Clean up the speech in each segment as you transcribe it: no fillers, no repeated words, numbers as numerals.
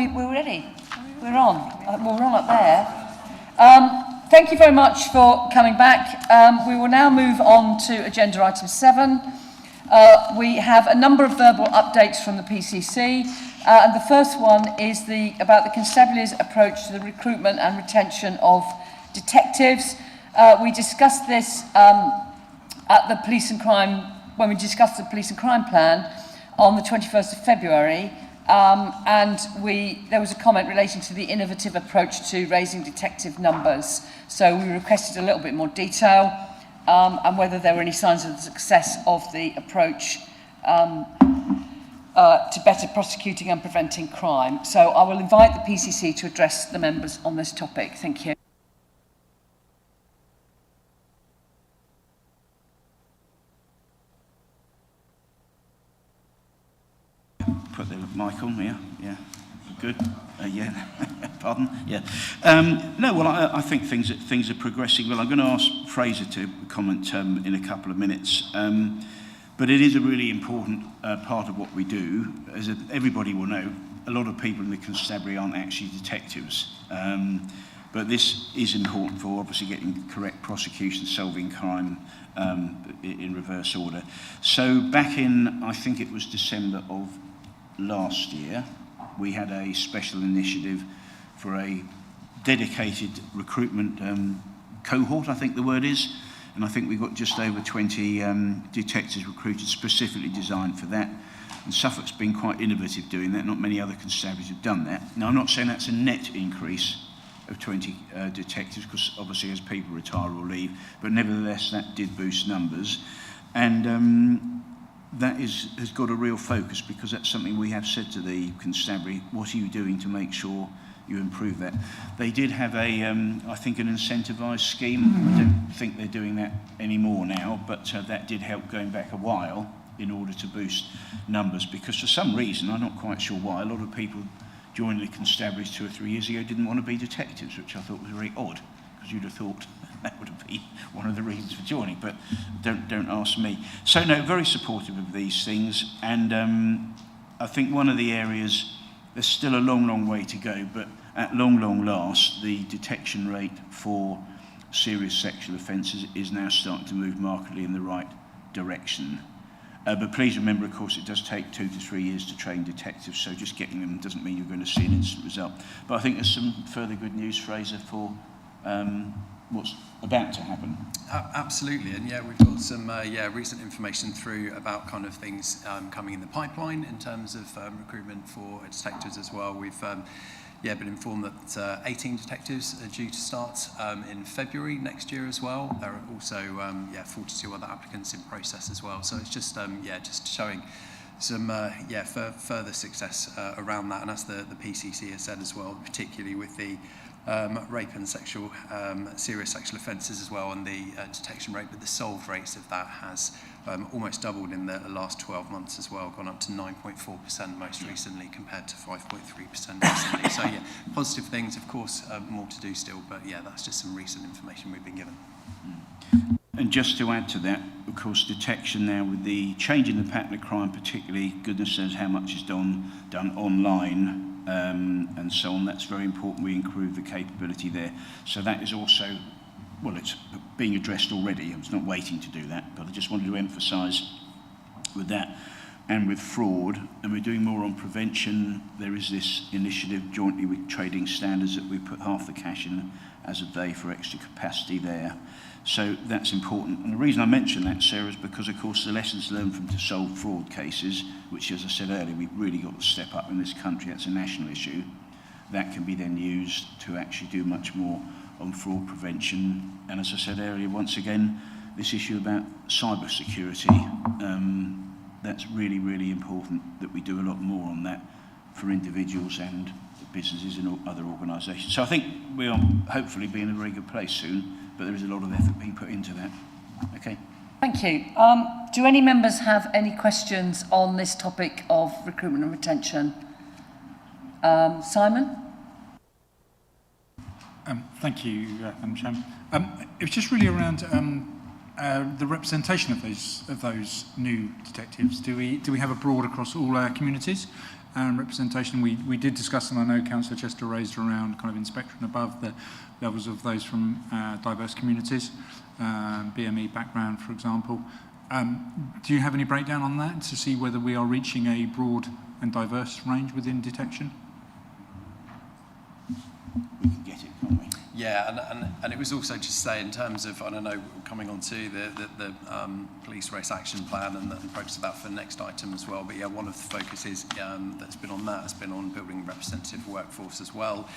we're ready. We're on. Well, we're on up there. Thank you very much for coming back. We will now move on to agenda item 7. We have a number of verbal updates from the PCC, and the first one is about the Constabulary's approach to the recruitment and retention of detectives. We discussed this at the police and crime, when we discussed the police and crime plan on the 21st of February, and there was a comment relating to the innovative approach to raising detective numbers. So we requested a little bit more detail and whether there were any signs of the success of the approach to better prosecuting and preventing crime. So I will invite the PCC to address the members on this topic. Thank you. Put the mic on, yeah, good, yeah, pardon, yeah. No, well, I think things are progressing well. I'm going to ask Fraser to comment in a couple of minutes, but it is a really important part of what we do. As everybody will know, a lot of people in the constabulary aren't actually detectives, but this is important for obviously getting correct prosecution, solving crime in reverse order. So back in, I think it was December of last year, we had a special initiative for a dedicated recruitment cohort, I think the word is, and I think we got just over 20 detectives recruited specifically designed for that. And Suffolk's been quite innovative doing that. Not many other constabularies have done that. Now, I'm not saying that's a net increase of 20 detectives, because obviously as people retire or leave, but nevertheless that did boost numbers. And that has got a real focus, because that's something we have said to the constabulary. What are you doing to make sure you improve that? They did have I think an incentivised scheme. I don't think they're doing that anymore now, but that did help going back a while in order to boost numbers, because for some reason, I'm not quite sure why, a lot of people joined the constabularies 2 or 3 years ago didn't want to be detectives, which I thought was very odd, because you'd have thought that would have been one of the reasons for joining, but don't ask me. So no, very supportive of these things, and I think one of the areas, there's still a long way to go, but at long last, the detection rate for serious sexual offences is now starting to move markedly in the right direction. But please remember, of course, it does take 2 to 3 years to train detectives, so just getting them doesn't mean you're going to see an instant result. But I think there's some further good news, Fraser, for what's about to happen. Absolutely, and yeah, we've got some recent information through about kind of things coming in the pipeline in terms of recruitment for detectives as well. We've been informed that 18 detectives are due to start in February next year as well. There are also 42 other applicants in process as well. So it's just just showing some further success around that. And as the PCC has said as well, particularly with the rape and serious sexual offences as well, and the detection rate, but the solved rates of that has almost doubled in the last 12 months as well, gone up to 9.4% most recently compared to 5.3% recently. So yeah, positive things, of course, more to do still, but yeah, that's just some recent information we've been given. And just to add to that, of course, detection now with the change in the pattern of crime, particularly, goodness knows how much is done online, and so on. That's very important. We improve the capability there. So that is also, well, it's being addressed already. I was not waiting to do that, but I just wanted to emphasise with that and with fraud, and we're doing more on prevention. There is this initiative jointly with Trading Standards that we put half the cash in as a day for extra capacity there. So that's important. And the reason I mention that, Sarah, is because, of course, the lessons learned from to solve fraud cases, which, as I said earlier, we've really got to step up in this country. That's a national issue. That can be then used to actually do much more on fraud prevention. And as I said earlier, once again, this issue about cyber security, that's really important that we do a lot more on that for individuals and businesses and other organisations. So I think we'll hopefully be in a very good place soon, but there is a lot of effort being put into that. Okay. Thank you. Do any members have any questions on this topic of recruitment and retention? Simon? Thank you, Madam Chairman. It was just really around the representation of those new detectives. Do we have a broad across all our communities? representation. We did discuss, and I know Councillor Chester raised around kind of inspector and above the levels of those from diverse communities, BME background, for example. Do you have any breakdown on that to see whether we are reaching a broad and diverse range within detection? We can get it, can't we? Yeah, and it was also just say in terms of, I don't know, coming on to the police race action plan and the progress of that for the next item as well. But yeah, one of the focuses that's been on that has been on building a representative workforce as well.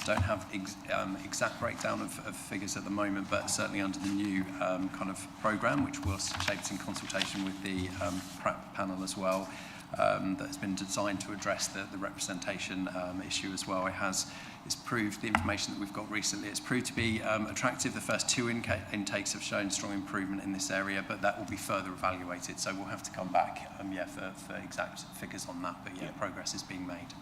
Don't have exact breakdown of figures at the moment, but certainly under the new kind of programme, which was shaped in consultation with the PrAP panel as well. That has been designed to address the representation issue as well. It's proved, the information that we've got recently, it's proved to be attractive. The first two intakes have shown strong improvement in this area, but that will be further evaluated. So we'll have to come back for exact figures on that, but yeah, progress is being made.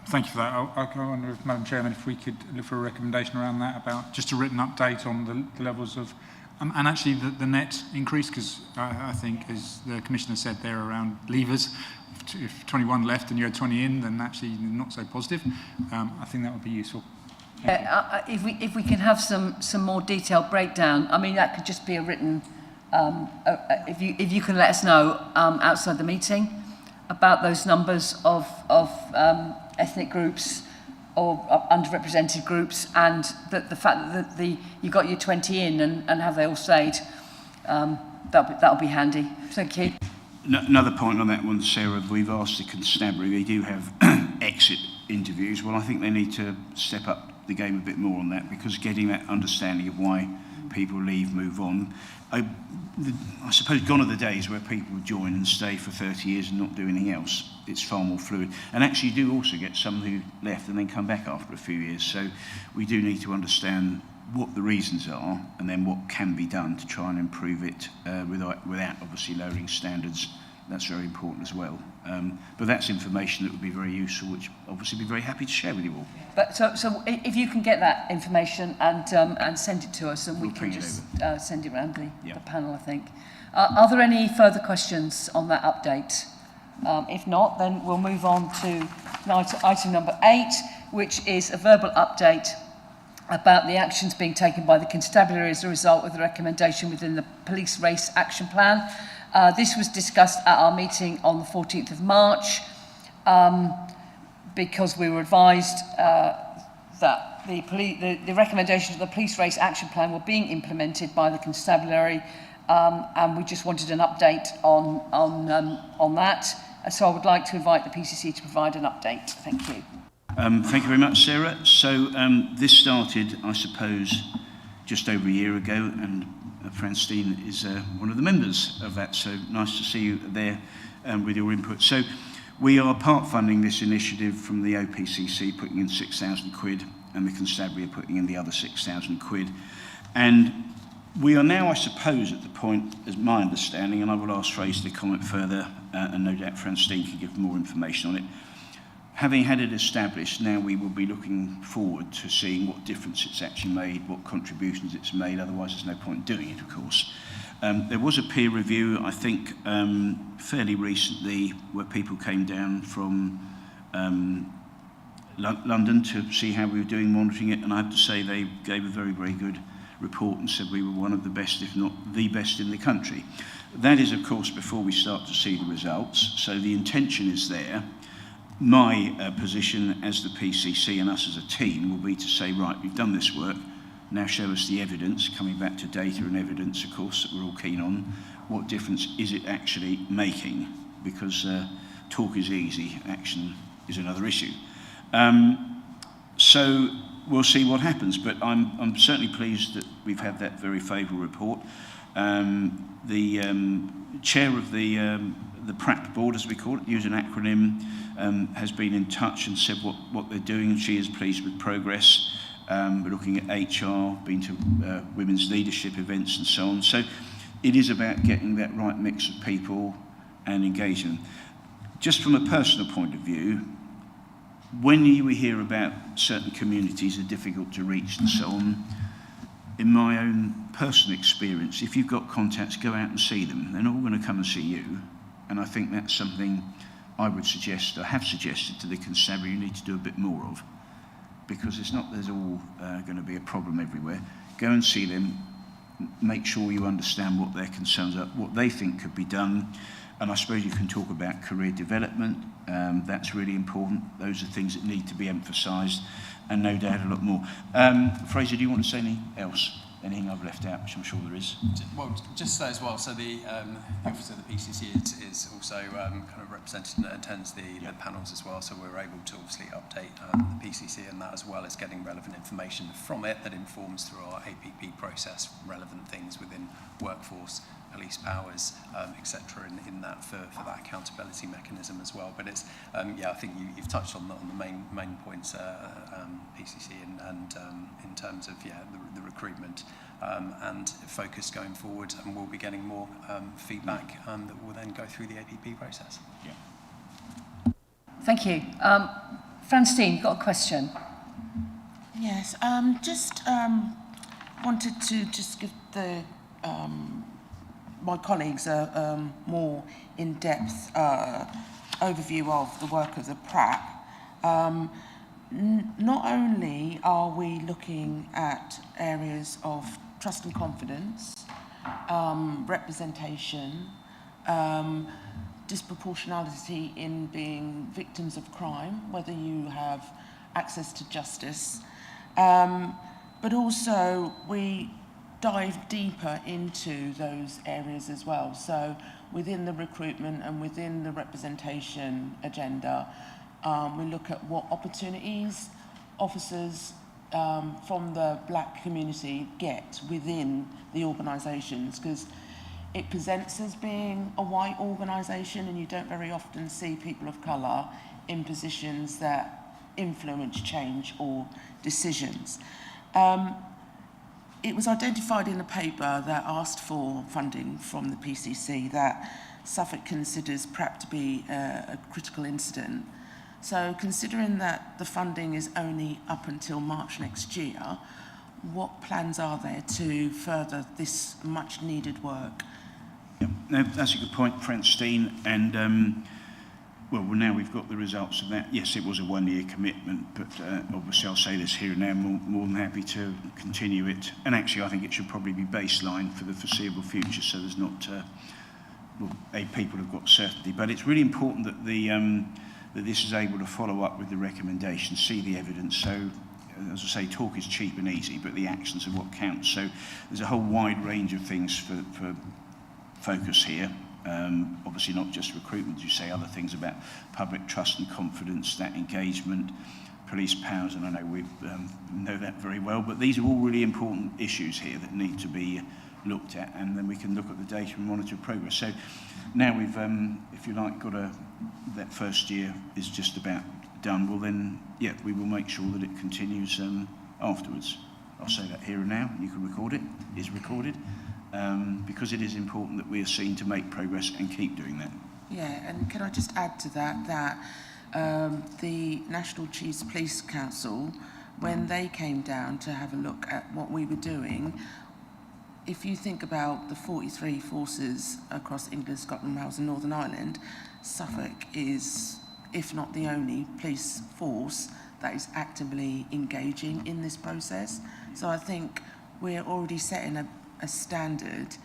Thank you for that. I wonder if, Madam Chairman, if we could look for a recommendation around that about just a written update on the levels of and actually the net increase, because I think, as the Commissioner said there around levers, if 21 left and you had 20 in, then actually not so positive. I think that would be useful. If we can have some more detailed breakdown, I mean, that could just be a written, if you can let us know outside the meeting about those numbers of ethnic groups or underrepresented groups, and the fact that you got your 20 in and have they all stayed, that'll be handy. Thank you. Another point on that one, Sarah, we've asked the constabulary, they do have exit interviews. Well, I think they need to step up the game a bit more on that, because getting that understanding of why people leave, move on. I suppose gone are the days where people join and stay for 30 years and not do anything else. It's far more fluid. And actually you do also get some who left and then come back after a few years. So we do need to understand what the reasons are and then what can be done to try and improve it without obviously lowering standards. That's very important as well. But that's information that would be very useful, which obviously be very happy to share with you all. But so if you can get that information and send it to us, and we can just send it around the panel, I think. Are there any further questions on that update? If not, then we'll move on to item number 8, which is a verbal update about the actions being taken by the constabulary as a result of the recommendation within the police race action plan. This was discussed at our meeting on the 14th of March because we were advised that the recommendations of the police race action plan were being implemented by the constabulary, and we just wanted an update on that. So I would like to invite the PCC to provide an update. Thank you. Thank you very much, Sarah. So this started, I suppose, just over a year ago, and Franstine is one of the members of that, so nice to see you there with your input. So we are part funding this initiative from the OPCC, putting in 6,000 quid, and the constabulary are putting in the other 6,000 quid. And we are now, I suppose, at the point, as my understanding, and I will ask Fraser to comment further, and no doubt Franstine can give more information on it. Having had it established, now we will be looking forward to seeing what difference it's actually made, what contributions it's made. Otherwise, there's no point doing it, of course. There was a peer review, I think, fairly recently, where people came down from London to see how we were doing monitoring it, and I have to say they gave a very, very good report and said we were one of the best, if not the best in the country. That is, of course, before we start to see the results, so the intention is there. My position as the PCC and us as a team will be to say, right, we've done this work, now show us the evidence, coming back to data and evidence, of course, that we're all keen on. What difference is it actually making? Because talk is easy, action is another issue. So we'll see what happens, but I'm certainly pleased that we've had that very favourable report. The chair of the PrAP board, as we call it, use an acronym, has been in touch and said what they're doing, and she is pleased with progress. We're looking at HR, been to women's leadership events and so on. So it is about getting that right mix of people and engaging. Just from a personal point of view, when we hear about certain communities are difficult to reach and so on, in my own personal experience, if you've got contacts, go out and see them. They're not all going to come and see you. And I think that's something I would suggest, I have suggested to the constabulary, you need to do a bit more of, because it's not there's all going to be a problem everywhere. Go and see them, make sure you understand what their concerns are, what they think could be done, and I suppose you can talk about career development. That's really important. Those are things that need to be emphasised, and no doubt a lot more. Fraser, do you want to say anything else? Anything I've left out, which I'm sure there is? Well, just to say as well, so the office of the PCC is also kind of represented and attends the panels as well, so we're able to obviously update the PCC and that, as well as getting relevant information from it that informs through our APP process relevant things within workforce, police powers, etc. in that for that accountability mechanism as well. But it's yeah, I think you've touched on the main points, PCC and in terms of the recruitment and focus going forward, and we'll be getting more feedback that will then go through the APP process. Yeah. Thank you. Franstine, you've got a question? Yes, just wanted to just give the my colleagues a more in-depth overview of the work of the PRAP. Not only are we looking at areas of trust and confidence, representation, disproportionality in being victims of crime, whether you have access to justice, but also we dive deeper into those areas as well. So within the recruitment and within the representation agenda, we look at what opportunities officers from the black community get within the organisations, because it presents as being a white organisation, and you don't very often see people of colour in positions that influence change or decisions. It was identified in a paper that asked for funding from the PCC that Suffolk considers PrEP to be a critical incident. So considering that the funding is only up until March next year, what plans are there to further this much needed work? Yeah, no, that's a good point, Franstine, and well, now we've got the results of that. Yes, it was a one-year commitment, but obviously I'll say this here and now, more than happy to continue it. And actually, I think it should probably be baseline for the foreseeable future, so there's not, people have got certainty. But it's really important that that this is able to follow up with the recommendations, see the evidence. So, as I say, talk is cheap and easy, but the actions are what counts. So there's a whole wide range of things for focus here. Obviously not just recruitment, as you say, other things about public trust and confidence, that engagement, police powers, and I know we know that very well, but these are all really important issues here that need to be looked at, and then we can look at the data and monitor progress. So now we've, if you like, got that first year is just about done, well then, yeah, we will make sure that it continues afterwards. I'll say that here and now, you can record it, is recorded. Because it is important that we are seen to make progress and keep doing that. Yeah, and can I just add to that the National Chiefs of Police Council, when they came down to have a look at what we were doing, if you think about the 43 forces across England, Scotland, Wales and Northern Ireland, Suffolk is, if not the only police force that is actively engaging in this process. So I think we're already setting a standard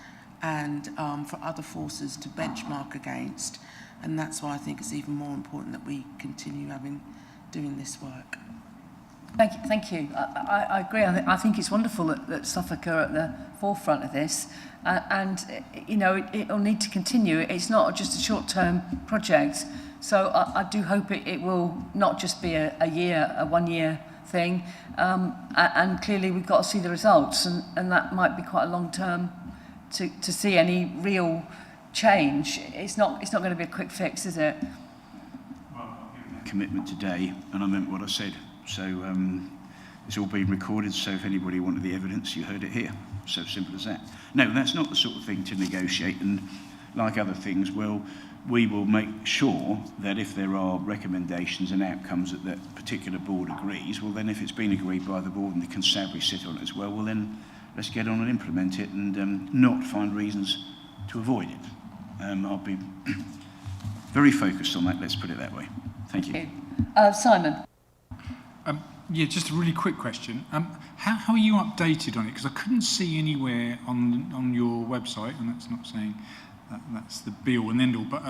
and for other forces to benchmark against, and that's why I think it's even more important that we continue doing this work. Thank you. I agree. I think it's wonderful that Suffolk are at the forefront of this, and you know it'll need to continue. It's not just a short-term project, so I do hope it will not just be a 1 year thing, and clearly we've got to see the results, and that might be quite a long term to see any real change. It's not going to be a quick fix, is it? Well, I'll give that commitment today, and I meant what I said. So it's all been recorded, so if anybody wanted the evidence, you heard it here. So simple as that. No, that's not the sort of thing to negotiate, and like other things, we will make sure that if there are recommendations and outcomes that that particular board agrees, well then if it's been agreed by the board and the constabulary sit on it as well then let's get on and implement it, and not find reasons to avoid it. I'll be very focused on that, let's put it that way. Thank you. Simon. Yeah, just a really quick question. How are you updated on it? Because I couldn't see anywhere on your website, and that's not saying that's the be-all and end-all, but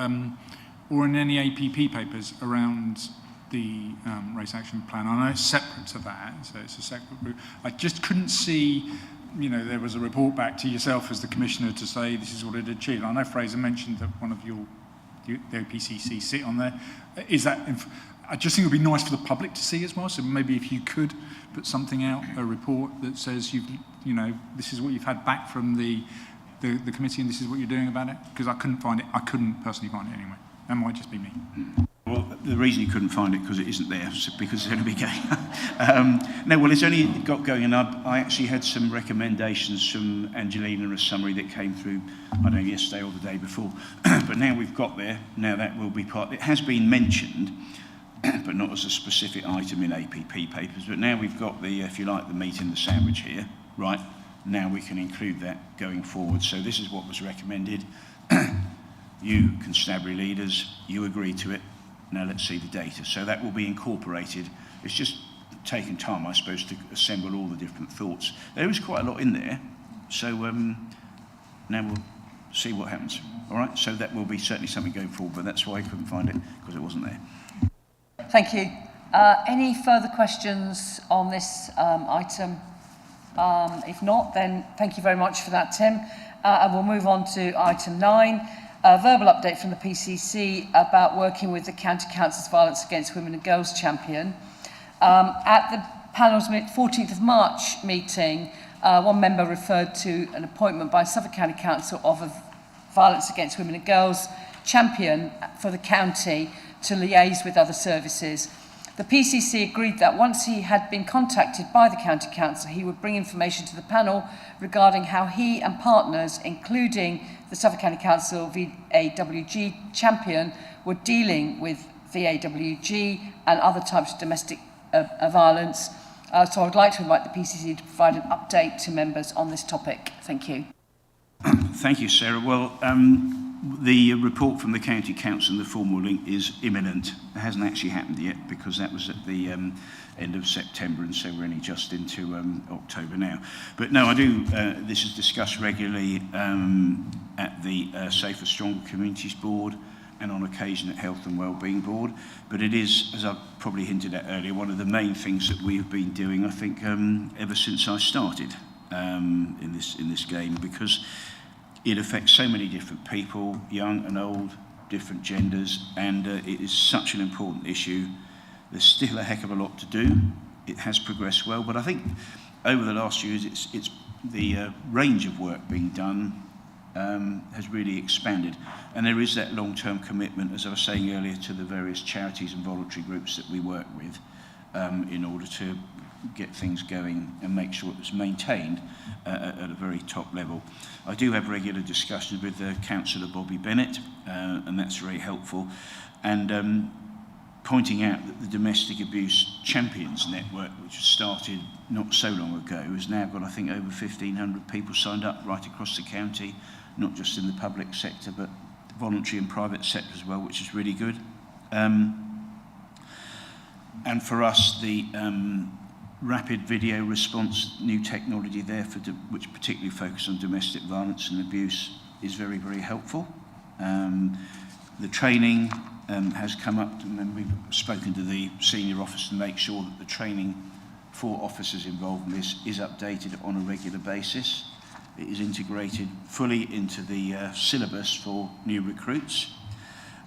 or in any APP papers around the race action plan. I know it's separate to that, so it's a separate group. I just couldn't see, you know, there was a report back to yourself as the commissioner to say this is what it achieved. I know Fraser mentioned that one of the OPCC sit on there. Is that? I just think it would be nice for the public to see as well. So maybe if you could put something out, a report that says you know, this is what you've had back from the committee and this is what you're doing about it. Because I couldn't find it. I couldn't personally find it anyway. That might just be me. Well, the reason you couldn't find it because it isn't there, because it's only going. No, well, it's only got going, and I actually had some recommendations from Angelina, a summary that came through, I don't know, yesterday or the day before. But now we've got there, now that will be part. It has been mentioned, but not as a specific item in APP papers. But now we've got the, if you like, the meat in the sandwich here, right? Now we can include that going forward. So this is what was recommended. You, constabulary leaders, you agree to it. Now let's see the data. So that will be incorporated. It's just taken time, I suppose, to assemble all the different thoughts. There is quite a lot in there. So now we'll see what happens. All right, so that will be certainly something going forward, but that's why I couldn't find it, because it wasn't there. Thank you. Any further questions on this item? If not, then thank you very much for that, Tim. And we'll move on to item 9. A verbal update from the PCC about working with the County Council's Violence Against Women and Girls Champion. At the panel's 14th of March meeting, one member referred to an appointment by Suffolk County Council of a Violence Against Women and Girls Champion for the county to liaise with other services. The PCC agreed that once he had been contacted by the County Council, he would bring information to the panel regarding how he and partners, including the Suffolk County Council VAWG champion, were dealing with VAWG and other types of domestic violence. So I would like to invite the PCC to provide an update to members on this topic. Thank you. Thank you, Sarah. Well, the report from the County Council and the formal link is imminent. It hasn't actually happened yet because that was at the end of September, and so we're only just into October now. But no, I do, this is discussed regularly at the Safer Stronger Communities Board and on occasion at Health and Wellbeing Board. But it is, as I've probably hinted at earlier, one of the main things that we've been doing, I think, ever since I started in this game, because it affects so many different people, young and old, different genders, and it is such an important issue. There's still a heck of a lot to do. It has progressed well, but I think over the last years, it's the range of work being done has really expanded. And there is that long-term commitment, as I was saying earlier, to the various charities and voluntary groups that we work with in order to get things going and make sure it's maintained at a very top level. I do have regular discussions with Councillor Bobby Bennett, and that's very helpful. And pointing out that the Domestic Abuse Champions Network, which started not so long ago, has now got, I think, over 1,500 people signed up right across the county, not just in the public sector, but the voluntary and private sector as well, which is really good. And for us, the rapid video response, new technology there, which particularly focuses on domestic violence and abuse, is very, very helpful. The training has come up, and we've spoken to the senior officer to make sure that the training for officers involved in this is updated on a regular basis. It is integrated fully into the syllabus for new recruits.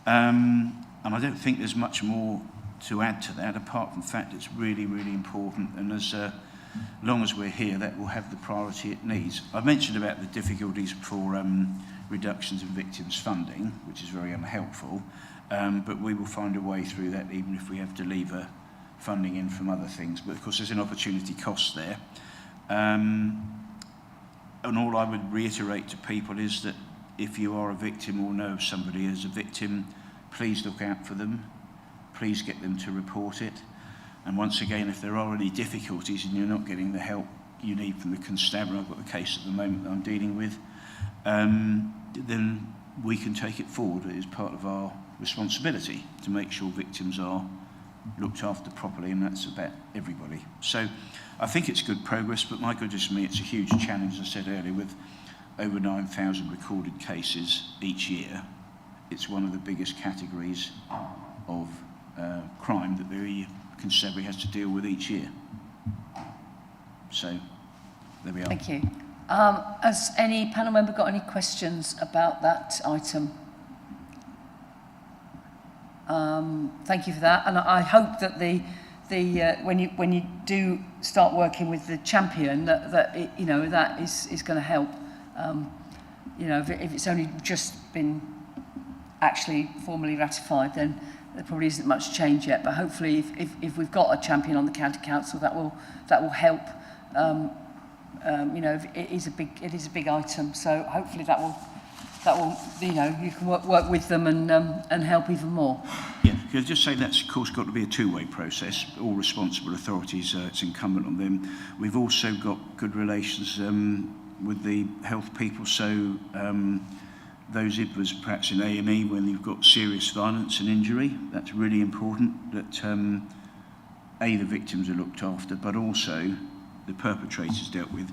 And I don't think there's much more to add to that, apart from the fact it's really, really important, and as long as we're here, that will have the priority it needs. I mentioned about the difficulties for reductions in victims' funding, which is very unhelpful, but we will find a way through that, even if we have to lever funding in from other things. But of course, there's an opportunity cost there. And all I would reiterate to people is that if you are a victim or know somebody as a victim, please look out for them. Please get them to report it. And once again, if there are any difficulties and you're not getting the help you need from the constabulary, I've got a case at the moment that I'm dealing with, then we can take it forward. It is part of our responsibility to make sure victims are looked after properly, and that's about everybody. So I think it's good progress, but my goodness me, it's a huge challenge, as I said earlier, with over 9,000 recorded cases each year. It's one of the biggest categories of crime that the constabulary has to deal with each year. So there we are. Thank you. Has any panel member got any questions about that item? Thank you for that, and I hope that when you do start working with the champion, that it, you know, that is going to help. You know, if it's only just been actually formally ratified, then there probably isn't much change yet. But hopefully, if we've got a champion on the county council, that will help. You know, it is a big item, so hopefully that will you know, you can work with them and help even more. Yeah, because just say that's of course got to be a two-way process. All responsible authorities, it's incumbent on them. We've also got good relations with the health people, so those IDVAs perhaps in A&E when you've got serious violence and injury, that's really important that A, the victims are looked after, but also the perpetrators dealt with.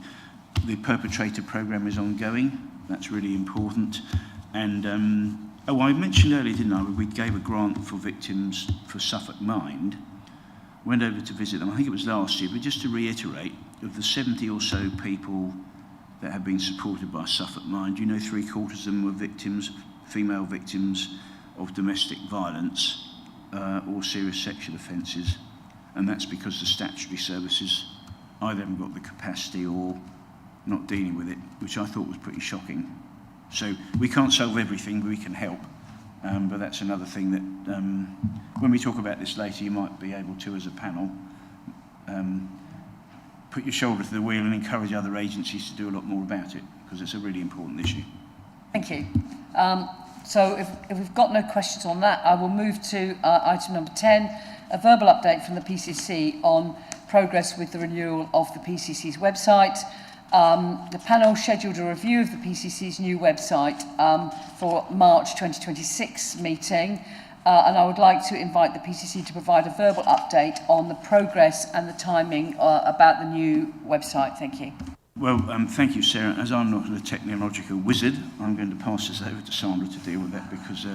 The perpetrator programme is ongoing. That's really important. And, I mentioned earlier, didn't I, we gave a grant for victims for Suffolk Mind. Went over to visit them, I think it was last year, but just to reiterate, of the 70 or so people that have been supported by Suffolk Mind, you know, 3/4 of them were victims, female victims of domestic violence or serious sexual offences. And that's because the statutory services either haven't got the capacity or not dealing with it, which I thought was pretty shocking. So we can't solve everything, but we can help. But that's another thing that, when we talk about this later, you might be able to, as a panel, put your shoulder to the wheel and encourage other agencies to do a lot more about it, because it's a really important issue. Thank you. So if we've got no questions on that, I will move to item number 10, a verbal update from the PCC on progress with the renewal of the PCC's website. The panel scheduled a review of the PCC's new website for March 2026 meeting, and I would like to invite the PCC to provide a verbal update on the progress and the timing about the new website. Thank you. Well, thank you, Sarah. As I'm not a technological wizard, I'm going to pass this over to Sandra to deal with that, because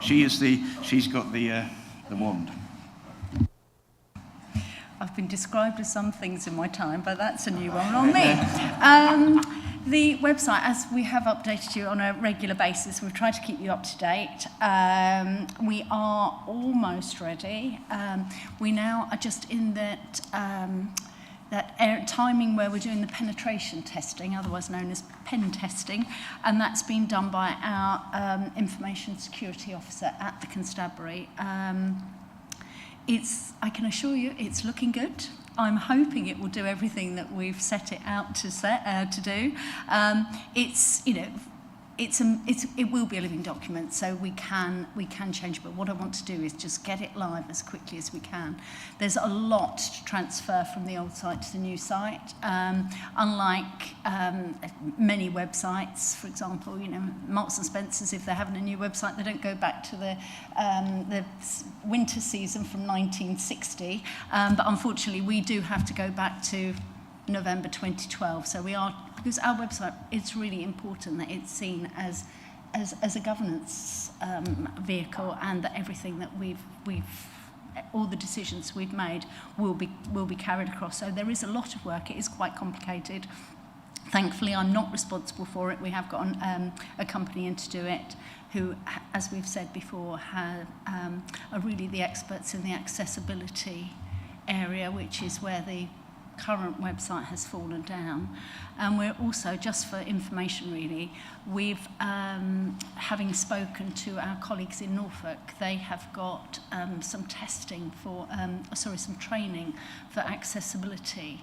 she's got the wand. I've been described as some things in my time, but that's a new one on me. The website, as we have updated you on a regular basis, we've tried to keep you up to date. We are almost ready. We now are just in that timing where we're doing the penetration testing, otherwise known as pen testing, and that's been done by our information security officer at the constabulary. I can assure you, it's looking good. I'm hoping it will do everything that we've set it out to do. It will be a living document, so we can change. But what I want to do is just get it live as quickly as we can. There's a lot to transfer from the old site to the new site. Unlike many websites, for example, you know, Marks and Spencer's, if they're having a new website, they don't go back to the winter season from 1960. But unfortunately, we do have to go back to November 2012. So we are, because our website, it's really important that it's seen as a governance vehicle, and that everything that we've all the decisions we've made will be carried across. So there is a lot of work. It is quite complicated. Thankfully, I'm not responsible for it. We have got a company in to do it, who, as we've said before, are really the experts in the accessibility area, which is where the current website has fallen down. And we're also, just for information really, we've, having spoken to our colleagues in Norfolk, they have got some testing for, some training for accessibility,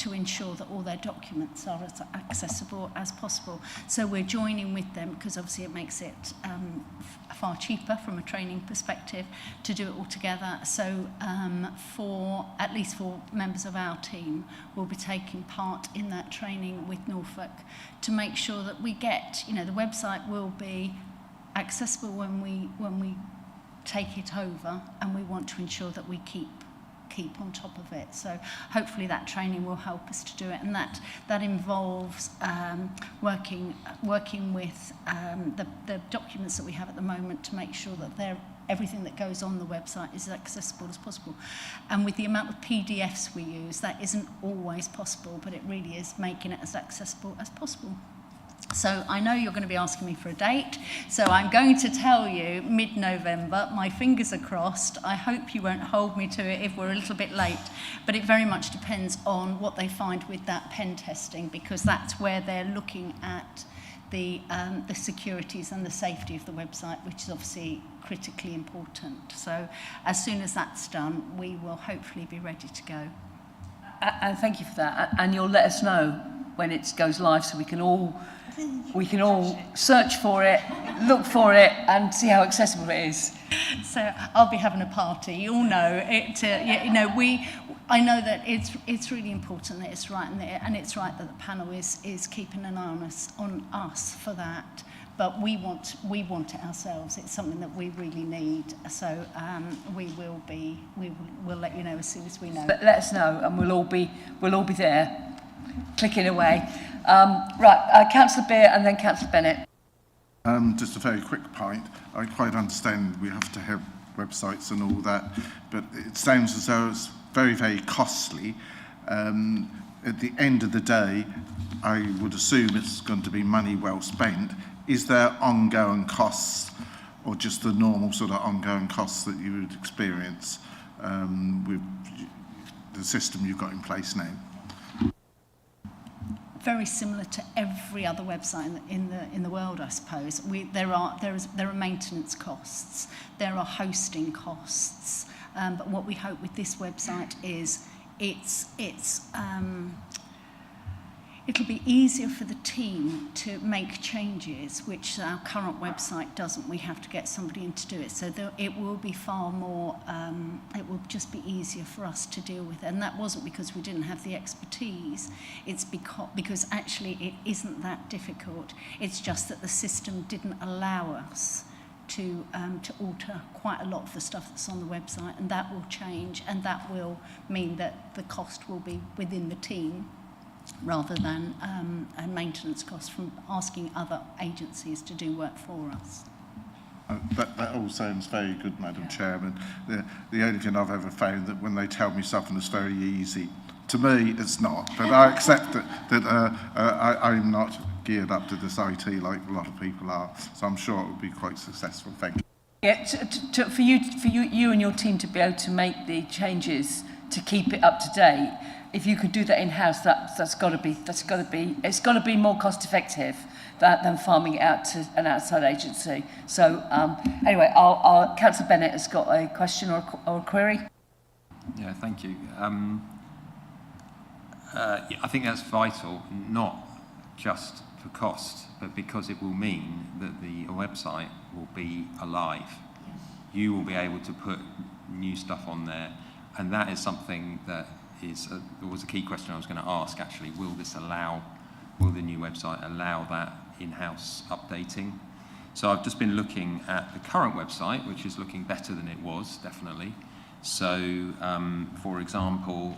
to ensure that all their documents are as accessible as possible. So we're joining with them, because obviously it makes it far cheaper from a training perspective to do it all together. So at least for members of our team, we'll be taking part in that training with Norfolk to make sure that we get, you know, the website will be accessible when we take it over, and we want to ensure that we keep on top of it. So hopefully that training will help us to do it, and that involves working with the documents that we have at the moment to make sure that everything that goes on the website is as accessible as possible. And with the amount of PDFs we use, that isn't always possible, but it really is making it as accessible as possible. So I know you're going to be asking me for a date, so I'm going to tell you mid-November. My fingers are crossed. I hope you won't hold me to it if we're a little bit late, but it very much depends on what they find with that pen testing, because that's where they're looking at the securities and the safety of the website, which is obviously critically important. So as soon as that's done, we will hopefully be ready to go. And thank you for that. And you'll let us know when it goes live, so we can all search for it, look for it, and see how accessible it is. So I'll be having a party. You'll know it. I know that it's really important that it's right, and it's right that the panel is keeping an eye on us for that. But we want it ourselves. It's something that we really need. So we'll let you know as soon as we know. But let us know, and we'll all be there, clicking away. Right, Councillor Beer and then Councillor Bennett. Just a very quick point. I quite understand we have to have websites and all that, but it sounds as though it's very, very costly. At the end of the day, I would assume it's going to be money well spent. Is there ongoing costs, or just the normal sort of ongoing costs that you would experience with the system you've got in place now? Very similar to every other website in the world, I suppose. There are maintenance costs, there are hosting costs, but what we hope with this website is it'll be easier for the team to make changes, which our current website doesn't. We have to get somebody in to do it. So it will be far more, it will just be easier for us to deal with. And that wasn't because we didn't have the expertise. It's because actually it isn't that difficult. It's just that the system didn't allow us to alter quite a lot of the stuff that's on the website, and that will change, and that will mean that the cost will be within the team, rather than a maintenance cost from asking other agencies to do work for us. That all sounds very good, Madam Chairman. The only thing I've ever found that when they tell me something is very easy, to me it's not, but I accept that I'm not geared up to this IT like a lot of people are, so I'm sure it will be quite successful. Thank you. Yeah, for you and your team to be able to make the changes to keep it up to date, if you could do that in-house, it's got to be more cost-effective than farming it out to an outside agency. So anyway, Councillor Bennett has got a question or a query. Yeah, thank you. I think that's vital, not just for cost, but because it will mean that the website will be alive. You will be able to put new stuff on there, and that is something that was a key question I was going to ask, actually. Will the new website allow that in-house updating? So I've just been looking at the current website, which is looking better than it was, definitely. So, for example,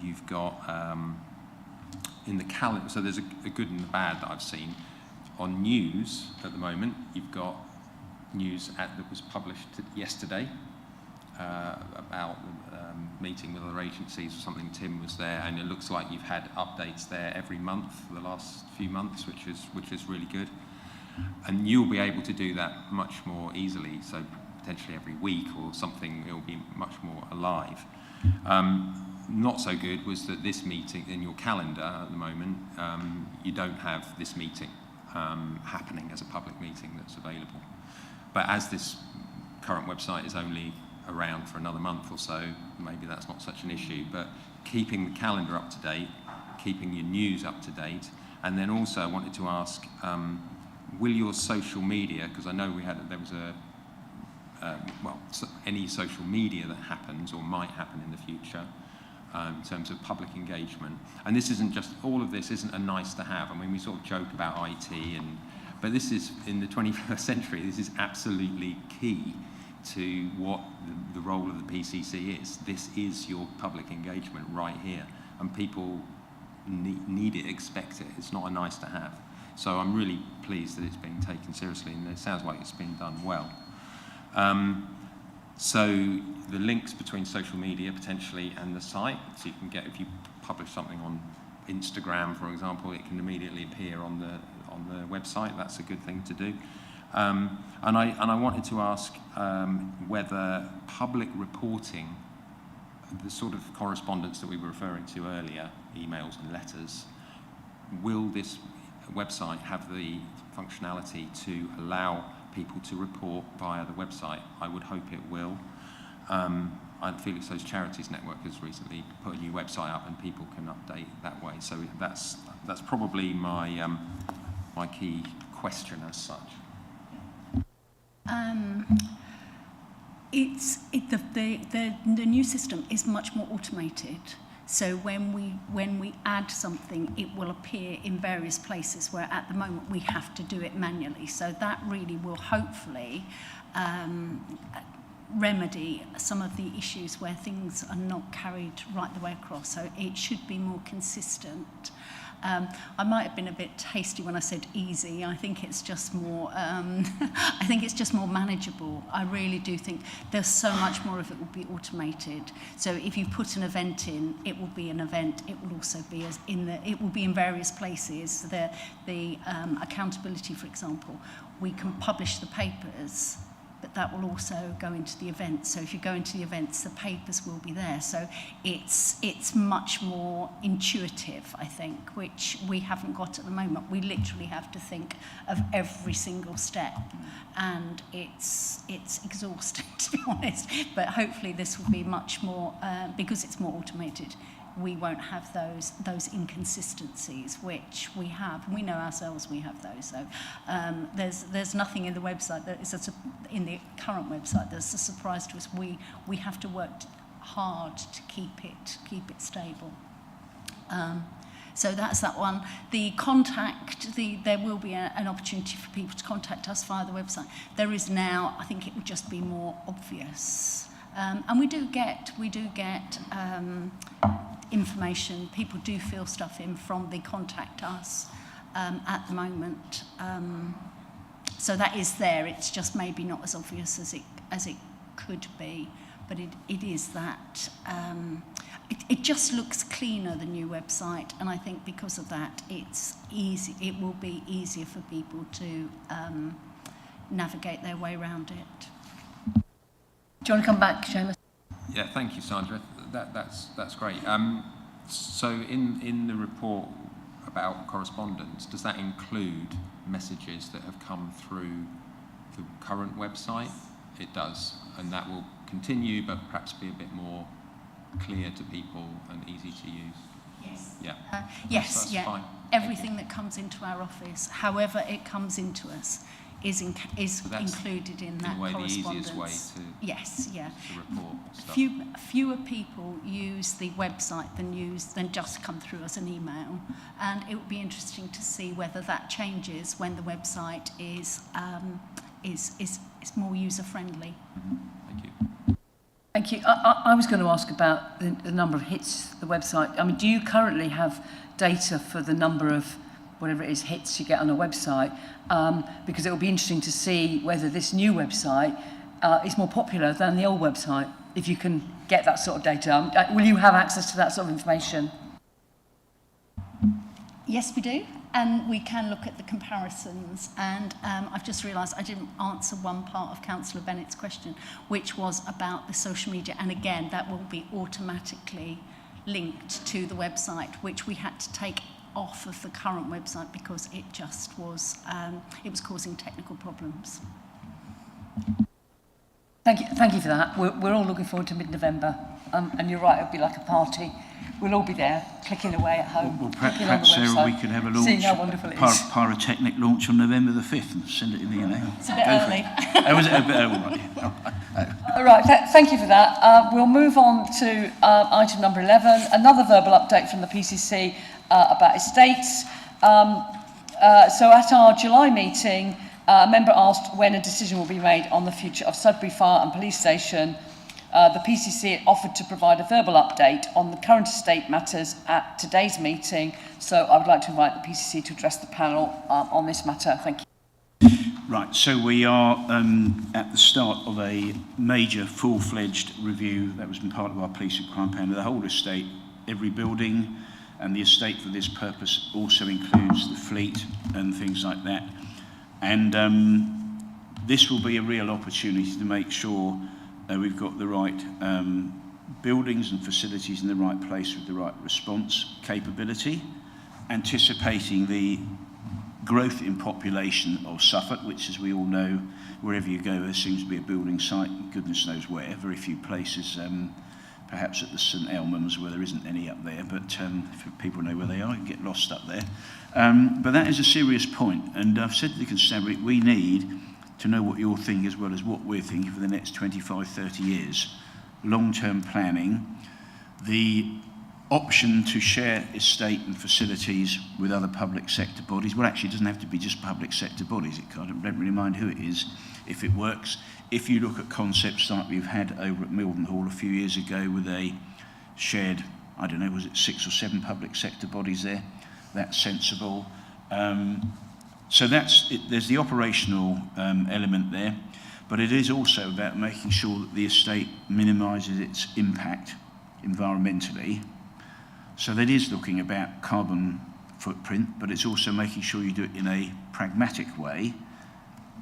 you've got in the calendar, so there's a good and a bad that I've seen. On news at the moment, you've got news that was published yesterday about meeting with other agencies or something. Tim was there, and it looks like you've had updates there every month for the last few months, which is really good. And you'll be able to do that much more easily, so potentially every week or something, it'll be much more alive. Not so good was that this meeting in your calendar at the moment, you don't have this meeting happening as a public meeting that's available. But as this current website is only around for another month or so, maybe that's not such an issue, but keeping the calendar up to date, keeping your news up to date, and then also I wanted to ask, will your social media, because I know there was any social media that happens or might happen in the future in terms of public engagement, and this isn't just, all of this isn't a nice to have. I mean, we sort of joke about IT, But this is, in the 21st century, this is absolutely key to what the role of the PCC is. This is your public engagement right here, and people need it, expect it. It's not a nice to have. So I'm really pleased that it's being taken seriously, and it sounds like it's been done well. So the links between social media potentially and the site, so you can get, if you publish something on Instagram, for example, it can immediately appear on the website. That's a good thing to do. And I wanted to ask whether public reporting, the sort of correspondence that we were referring to earlier, emails and letters, will this website have the functionality to allow people to report via the website? I would hope it will. Felixstowe's Charities Network has recently put a new website up, and people can update that way. So that's probably my my key question as such. The new system is much more automated. So when we add something, it will appear in various places where at the moment we have to do it manually. So that really will hopefully remedy some of the issues where things are not carried right the way across. So it should be more consistent. I might have been a bit hasty when I said easy. I think it's just more. I think it's just more manageable. I really do think there's so much more of it will be automated. So if you put an event in, it will be an event. It will also be It will be in various places. The accountability, for example, we can publish the papers, but that will also go into the events. So if you go into the events, the papers will be there. So it's much more intuitive, I think, which we haven't got at the moment. We literally have to think of every single step, and it's exhausting, to be honest. But hopefully this will be much more, because it's more automated, we won't have those inconsistencies which we have. We know ourselves we have those. So there's nothing in the website that is in the current website that's a surprise to us. We have to work hard to keep it stable. So that's that one. The contact, there will be an opportunity for people to contact us via the website. There is now. I think it will just be more obvious. And we do get information. People do fill stuff in from the contact us at the moment. So that is there. It's just maybe not as obvious as it could be, but it is that. It just looks cleaner, the new website, and I think because of that, it's easy. It will be easier for people to navigate their way around it. Do you want to come back, Seamus? Yeah, thank you, Sandra. That's great. So in the report about correspondence, does that include messages that have come through the current website? It does, and that will continue, but perhaps be a bit more clear to people and easy to use. Yes. Yeah. Yes. That's yeah. fine. Everything that comes into our office, however it comes into us, is included in that correspondence. The easiest way to yes, yeah. to report stuff. Fewer people use the website than just come through as an email, and it would be interesting to see whether that changes when the website is more user friendly. Mm-hmm. Thank you. Thank you. I was going to ask about the number of hits the website. I mean, do you currently have data for the number of whatever it is hits you get on a website? Because it will be interesting to see whether this new website is more popular than the old website, if you can get that sort of data. Will you have access to that sort of information? Yes, we do. And we can look at the comparisons. And I've just realised I didn't answer one part of Councillor Bennett's question, which was about the social media. And again, that will be automatically linked to the website, which we had to take off of the current website because it just was, it was causing technical problems. Thank you for that. We're all looking forward to mid-November. And you're right, it'll be like a party. We'll all be there, clicking away at home. Well, perhaps, Sarah, we could have a launch, seeing how wonderful it is. Pyrotechnic launch on November the 5th and send it in the email. It's a bit early. Was it a bit early? All right, thank you for that. We'll move on to item number 11, another verbal update from the PCC about estates. So at our July meeting, a member asked when a decision will be made on the future of Sudbury Fire and Police Station. The PCC offered to provide a verbal update on the current estate matters at today's meeting, so I would like to invite the PCC to address the panel on this matter. Thank you. Right, so we are at the start of a major full-fledged review that was part of our police and crime plan of the whole estate, every building, and the estate for this purpose also includes the fleet and things like that. And this will be a real opportunity to make sure we've got the right buildings and facilities in the right place with the right response capability, anticipating the growth in population of Suffolk, which, as we all know, wherever you go, there seems to be a building site, goodness knows where, very few places, perhaps at the St Elmams where there isn't any up there, but if people know where they are, you can get lost up there. But that is a serious point, and I've said to the Constabulary, we need to know what you're thinking as well as what we're thinking for the next 25, 30 years. Long-term planning, the option to share estate and facilities with other public sector bodies. Well, actually, it doesn't have to be just public sector bodies. It don't really mind who it is, if it works. If you look at concepts like we've had over at Milton Hall a few years ago with a shared, I don't know, was it 6 or 7 public sector bodies there? That's sensible. So that's it. There's the operational element there, but it is also about making sure that the estate minimises its impact environmentally. So that is looking about carbon footprint, but it's also making sure you do it in a pragmatic way.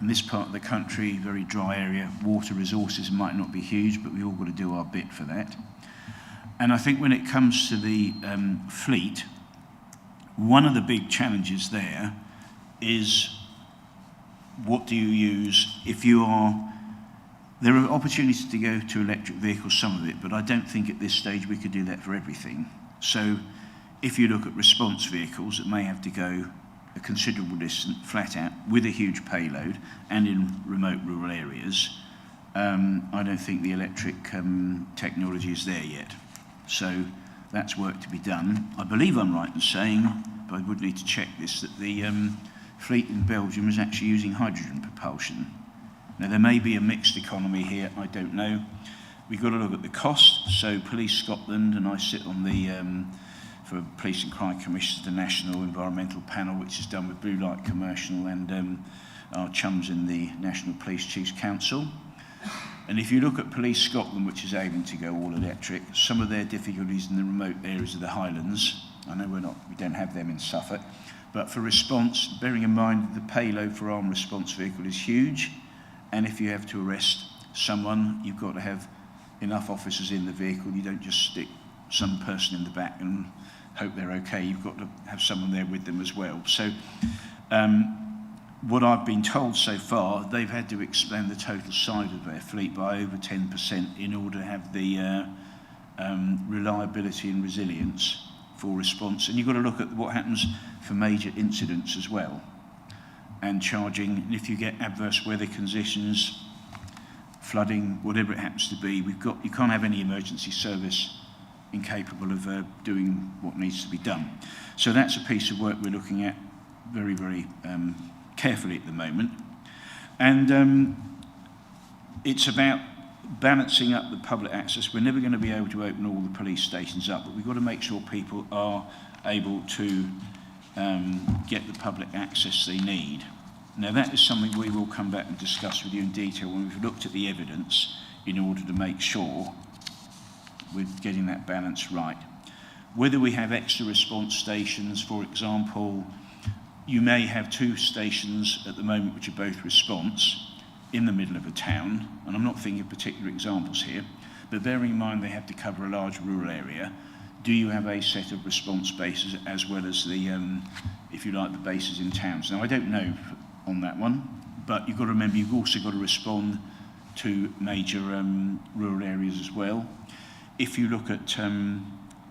In this part of the country, very dry area, water resources might not be huge, but we've all got to do our bit for that. And I think when it comes to the fleet, one of the big challenges there is what do you use if you are... There are opportunities to go to electric vehicles, some of it, but I don't think at this stage we could do that for everything. So if you look at response vehicles that may have to go a considerable distance flat out with a huge payload and in remote rural areas, I don't think the electric technology is there yet. So that's work to be done. I believe I'm right in saying, but I would need to check this, that the fleet in Belgium is actually using hydrogen propulsion. Now there may be a mixed economy here, I don't know. We've got to look at the cost. So Police Scotland, and I sit on the, for Police and Crime Commission, the National Environmental Panel, which is done with Blue Light Commercial and our chums in the National Police Chiefs Council. And if you look at Police Scotland, which is aiming to go all electric, some of their difficulties in the remote areas of the Highlands, I know we don't have them in Suffolk, but for response, bearing in mind the payload for armed response vehicle is huge, and if you have to arrest someone, you've got to have enough officers in the vehicle. You don't just stick some person in the back and hope they're okay. You've got to have someone there with them as well. So what I've been told so far, they've had to expand the total size of their fleet by over 10% in order to have the reliability and resilience for response. And you've got to look at what happens for major incidents as well. And charging, and if you get adverse weather conditions, flooding, whatever it happens to be, you can't have any emergency service incapable of doing what needs to be done. So that's a piece of work we're looking at very, very carefully at the moment. And it's about balancing up the public access. We're never going to be able to open all the police stations up, but we've got to make sure people are able to get the public access they need. Now that is something we will come back and discuss with you in detail when we've looked at the evidence in order to make sure we're getting that balance right. Whether we have extra response stations, for example, you may have 2 stations at the moment which are both response in the middle of a town, and I'm not thinking of particular examples here, but bearing in mind they have to cover a large rural area, do you have a set of response bases as well as the, if you like, the bases in towns? Now, I don't know on that one, but you've got to remember you've also got to respond to major rural areas as well. If you look at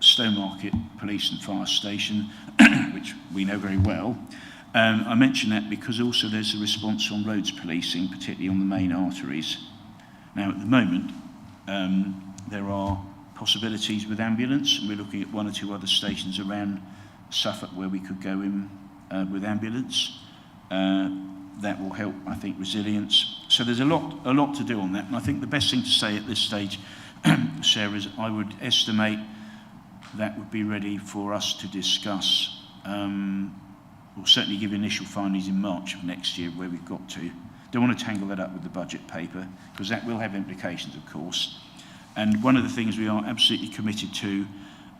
Stowmarket Police and Fire Station, which we know very well, I mention that because also there's a response on roads policing, particularly on the main arteries. Now, at the moment, there are possibilities with ambulance, and we're looking at 1 or 2 other stations around Suffolk where we could go in with ambulance. That will help, I think, resilience. So there's a lot to do on that. And I think the best thing to say at this stage, Sarah, is I would estimate that would be ready for us to discuss. We'll certainly give initial findings in March of next year where we've got to. Don't want to tangle that up with the budget paper, because that will have implications, of course. And one of the things we are absolutely committed to,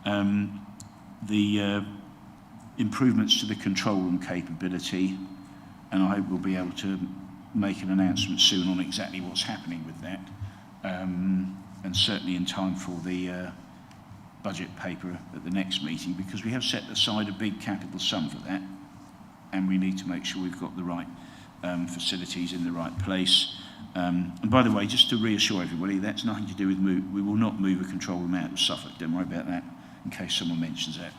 the improvements to the control room capability, and I hope we'll be able to make an announcement soon on exactly what's happening with that, and certainly in time for the budget paper at the next meeting, because we have set aside a big capital sum for that, and we need to make sure we've got the right facilities in the right place. And by the way, just to reassure everybody, that's nothing to do with we will not move a control room out of Suffolk. Don't worry about that, in case someone mentions that.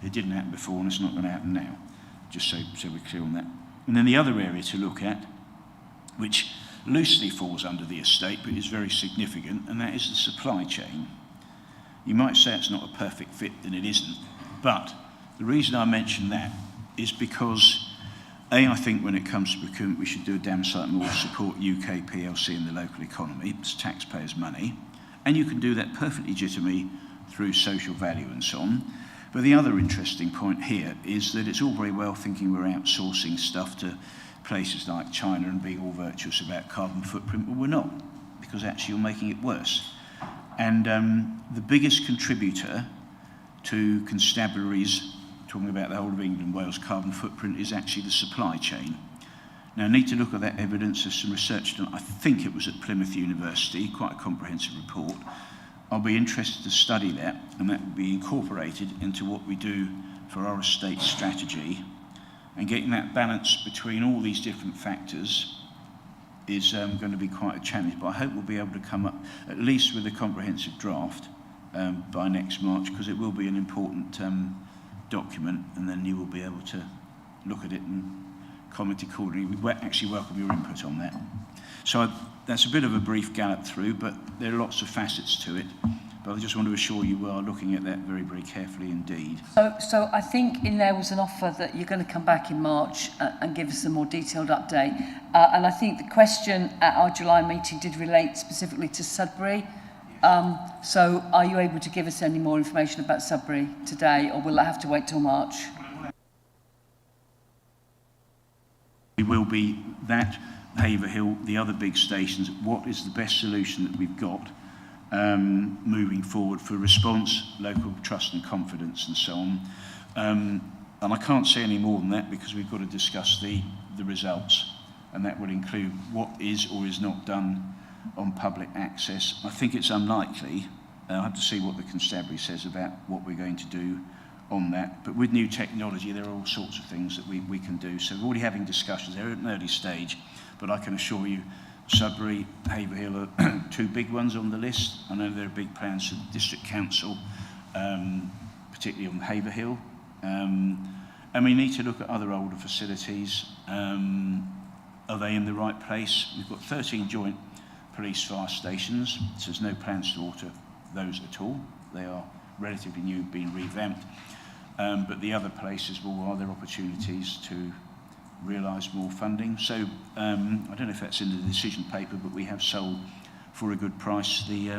It didn't happen before, and it's not going to happen now, just so we're clear on that. And then the other area to look at, which loosely falls under the estate, but is very significant, and that is the supply chain. You might say it's not a perfect fit, and it isn't. But the reason I mention that is because, A, I think when it comes to procurement, we should do a damn sight more to support UK PLC and the local economy. It's taxpayers' money. And you can do that perfectly legitimately through social value and so on. But the other interesting point here is that it's all very well thinking we're outsourcing stuff to places like China and being all virtuous about carbon footprint, but we're not, because actually you're making it worse. And the biggest contributor to constabularies, talking about the whole of England and Wales carbon footprint, is actually the supply chain. Now, I need to look at that evidence. There's some research done, I think it was at Plymouth University, quite a comprehensive report. I'll be interested to study that, and that will be incorporated into what we do for our estate strategy. And getting that balance between all these different factors is going to be quite a challenge, but I hope we'll be able to come up at least with a comprehensive draft by next March, because it will be an important document, and then you will be able to look at it and comment accordingly. We actually welcome your input on that. So that's a bit of a brief gallop through, but there are lots of facets to it. But I just want to assure you we are looking at that very, very carefully indeed. So I think in there was an offer that you're going to come back in March and give us a more detailed update. And I think the question at our July meeting did relate specifically to Sudbury. So are you able to give us any more information about Sudbury today, or will I have to wait till March? It will be that, Haverhill, the other big stations. What is the best solution that we've got moving forward for response, local trust and confidence, and so on. And I can't say any more than that, because we've got to discuss the results, and that would include what is or is not done on public access. I think it's unlikely. I'll have to see what the constabulary says about what we're going to do on that. But with new technology, there are all sorts of things that we can do. So we're already having discussions. They're at an early stage, but I can assure you Sudbury, Haverhill are two big ones on the list. I know there are big plans for the District Council, particularly on Haverhill. And we need to look at other older facilities. Are they in the right place? We've got 13 joint police fire stations, so there's no plans to alter those at all. They are relatively new, being revamped. But the other places, well, are there opportunities to realise more funding? So I don't know if that's in the decision paper, but we have sold for a good price the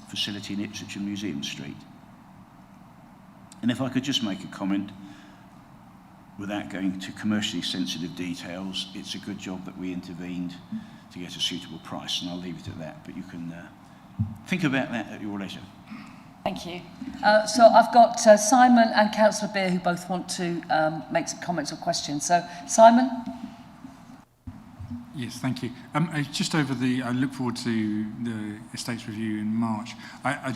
facility in Ipswich and Museum Street. And if I could just make a comment, without going to commercially sensitive details, it's a good job that we intervened to get a suitable price, and I'll leave it at that. But you can think about that at your leisure. Thank you. So I've got Simon and Councillor Beer who both want to make some comments or questions. So, Simon? Yes, thank you. Just over I look forward to the estates review in March. I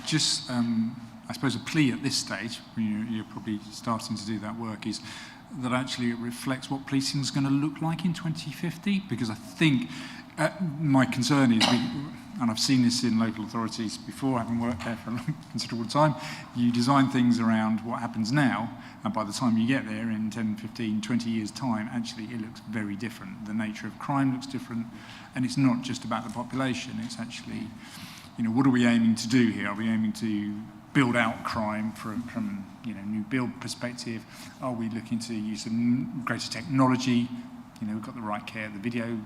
suppose a plea at this stage, when you're probably starting to do that work, is that actually it reflects what policing is going to look like in 2050, because I think my concern is, and I've seen this in local authorities before, having worked there for a considerable time, you design things around what happens now, and by the time you get there in 10, 15, 20 years' time, actually it looks very different. The nature of crime looks different, and it's not just about the population, it's actually, what are we aiming to do here? Are we aiming to build out crime from new build perspective? Are we looking to use some greater technology? We've got the right care, the video.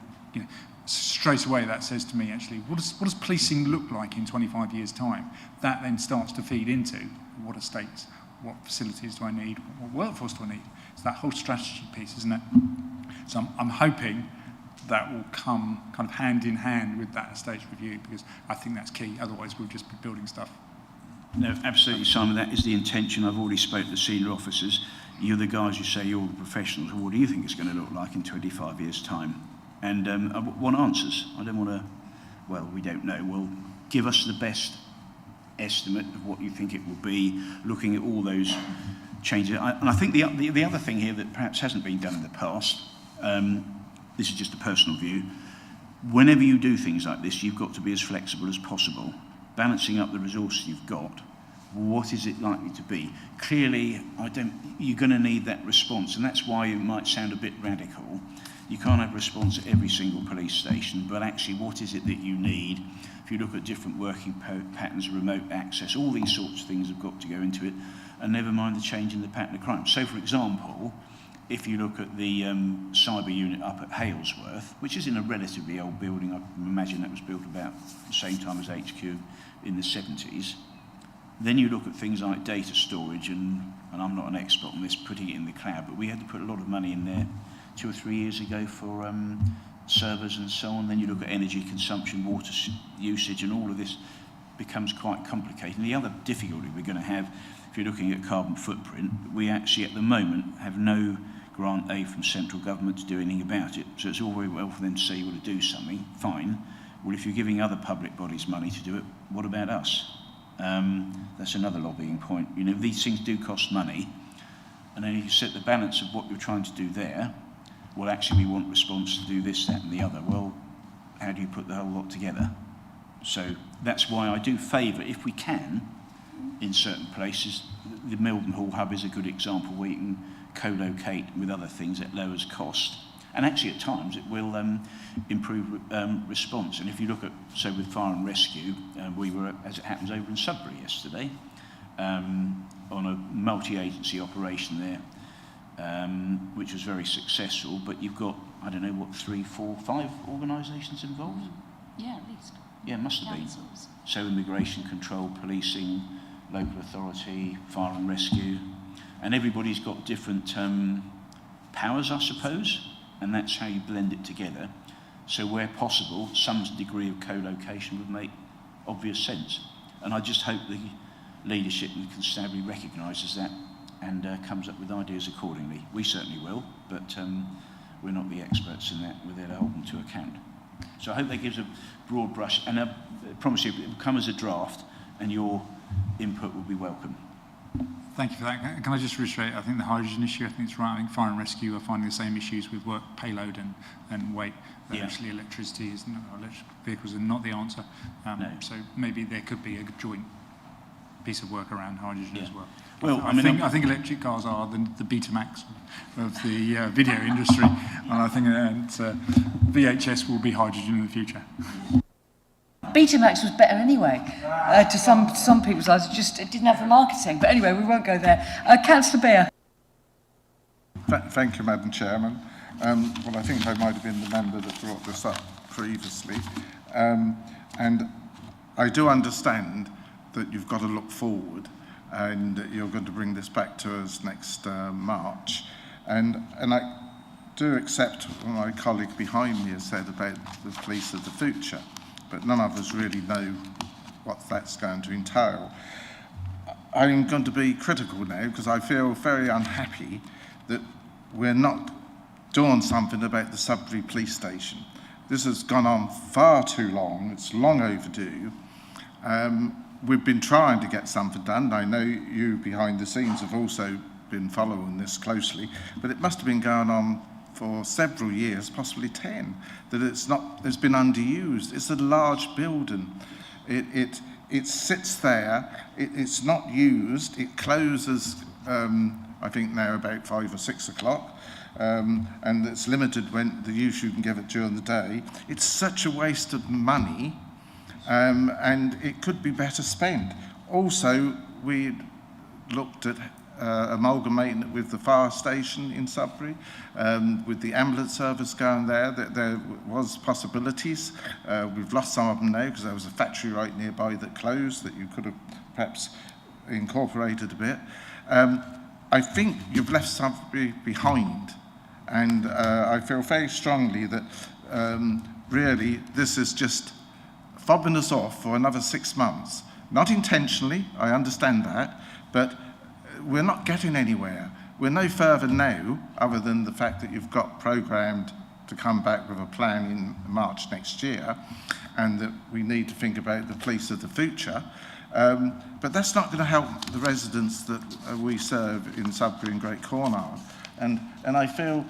Straight away that says to me, actually, what does policing look like in 25 years' time? That then starts to feed into what estates, what facilities do I need, what workforce do I need? It's that whole strategy piece, isn't it? So I'm hoping that will come kind of hand in hand with that estates review, because I think that's key. Otherwise, we'll just be building stuff. No, absolutely, Simon. That is the intention. I've already spoken to senior officers. You're the guys who say you're the professionals. What do you think it's going to look like in 25 years' time? And I want answers. I don't want to, well, we don't know. Well, give us the best estimate of what you think it will be, looking at all those changes. And I think the other thing here that perhaps hasn't been done in the past, this is just a personal view, whenever you do things like this, you've got to be as flexible as possible, balancing up the resources you've got. What is it likely to be? Clearly, you're going to need that response, and that's why it might sound a bit radical. You can't have response at every single police station, but actually what is it that you need? If you look at different working patterns, remote access, all these sorts of things have got to go into it, and never mind the change in the pattern of crime. So, for example, if you look at the cyber unit up at Halesworth, which is in a relatively old building, I imagine that was built about the same time as HQ in the 70s, then you look at things like data storage, and I'm not an expert on this, putting it in the cloud, but we had to put a lot of money in there 2 or 3 years ago for servers and so on. Then you look at energy consumption, water usage, and all of this becomes quite complicated. And the other difficulty we're going to have, if you're looking at carbon footprint, we actually at the moment have no grant aid from central government to do anything about it. So it's all very well for them to say you want to do something, fine. Well, if you're giving other public bodies money to do it, what about us? That's another lobbying point. These things do cost money, and then if you set the balance of what you're trying to do there, well, actually we want response to do this, that and the other. Well, how do you put the whole lot together? So that's why I do favour, if we can, in certain places, the Milton Hall Hub is a good example where you can co-locate with other things that lowers cost. And actually at times it will improve response. And if you look at, so with fire and rescue, we were, as it happens, over in Sudbury yesterday on a multi-agency operation there, which was very successful, but you've got, 3, 4, 5 organisations involved? Yeah, at least. Yeah, must have been. Councils. So immigration control, policing, local authority, fire and rescue, and everybody's got different powers, I suppose, and that's how you blend it together. So where possible, some degree of co-location would make obvious sense. And I just hope the leadership in the constabulary recognises that and comes up with ideas accordingly. We certainly will, but we're not the experts in that. We're there to hold them to account. So I hope that gives a broad brush, and I promise you it will come as a draft, and your input will be welcome. Thank you for that. Can I just reiterate, I think the hydrogen issue, I think it's right. I think fire and rescue are finding the same issues with work, payload and weight. That actually electric vehicles are not the answer. No. So maybe there could be a joint piece of work around hydrogen as well. Well, I think electric cars are the Betamax of the video industry, and I think VHS will be hydrogen in the future. Betamax was better anyway, to some people's eyes. It didn't have the marketing. But anyway, we won't go there. Councillor Beer. Thank you, Madam Chairman. Well, I think I might have been the member that brought this up previously. And I do understand that you've got to look forward, and you're going to bring this back to us next March. And I do accept what my colleague behind me has said about the police of the future, but none of us really know what that's going to entail. I'm going to be critical now because I feel very unhappy that we're not doing something about the Sudbury police station. This has gone on far too long. It's long overdue. We've been trying to get something done. I know you behind the scenes have also been following this closely, but it must have been going on for several years, possibly 10, that it's been underused. It's a large building. It sits there, it's not used, it closes, I think now about 5 or 6 o'clock, and it's limited when the use you can give it during the day. It's such a waste of money, and it could be better spent. Also, we looked at amalgamating it with the fire station in Sudbury, with the ambulance service going there. There was possibilities. We've lost some of them now because there was a factory right nearby that closed that you could have perhaps incorporated a bit. I think you've left something behind, and I feel very strongly that really this is just fobbing us off for another 6 months. Not intentionally, I understand that, but we're not getting anywhere. We're no further now, other than the fact that you've got programmed to come back with a plan in March next year, and that we need to think about the police of the future. But that's not going to help the residents that we serve in Sudbury and Great Cornwall. And I feel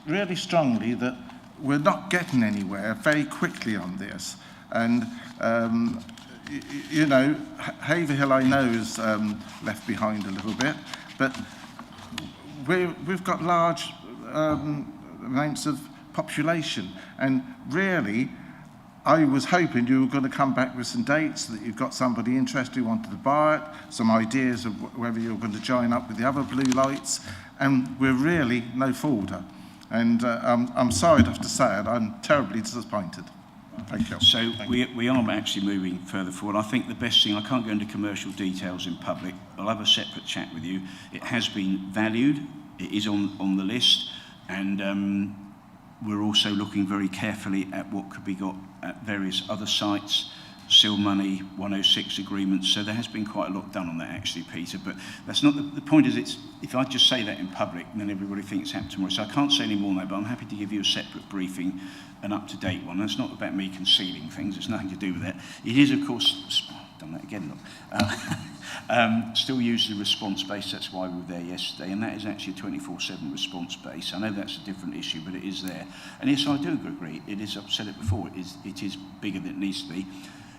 really strongly that we're not getting anywhere very quickly on this. And you know, Haverhill I know is left behind a little bit, but we've got large amounts of population, and really I was hoping you were going to come back with some dates, that you've got somebody interested who wanted to buy it, some ideas of whether you're going to join up with the other blue lights, and we're really no further. And I'm sorry to have to say it, I'm terribly disappointed. Thank you. So we are actually moving further forward. I think the best thing, I can't go into commercial details in public. I'll have a separate chat with you. It has been valued. It is on the list. And we're also looking very carefully at what could be got at various other sites, seal money, 106 agreements. So there has been quite a lot done on that actually, Peter. But that's not the point. Is it's if I just say that in public, then everybody thinks it's happened tomorrow. So I can't say any more now, but I'm happy to give you a separate briefing, an up-to-date one. That's not about me concealing things. It's nothing to do with that. It is, of course, done that again, look. Still use the response base. That's why we were there yesterday. And that is actually a 24/7 response base. I know that's a different issue, but it is there. And yes, I do agree. It is, I've said it before, it is bigger than it needs to be.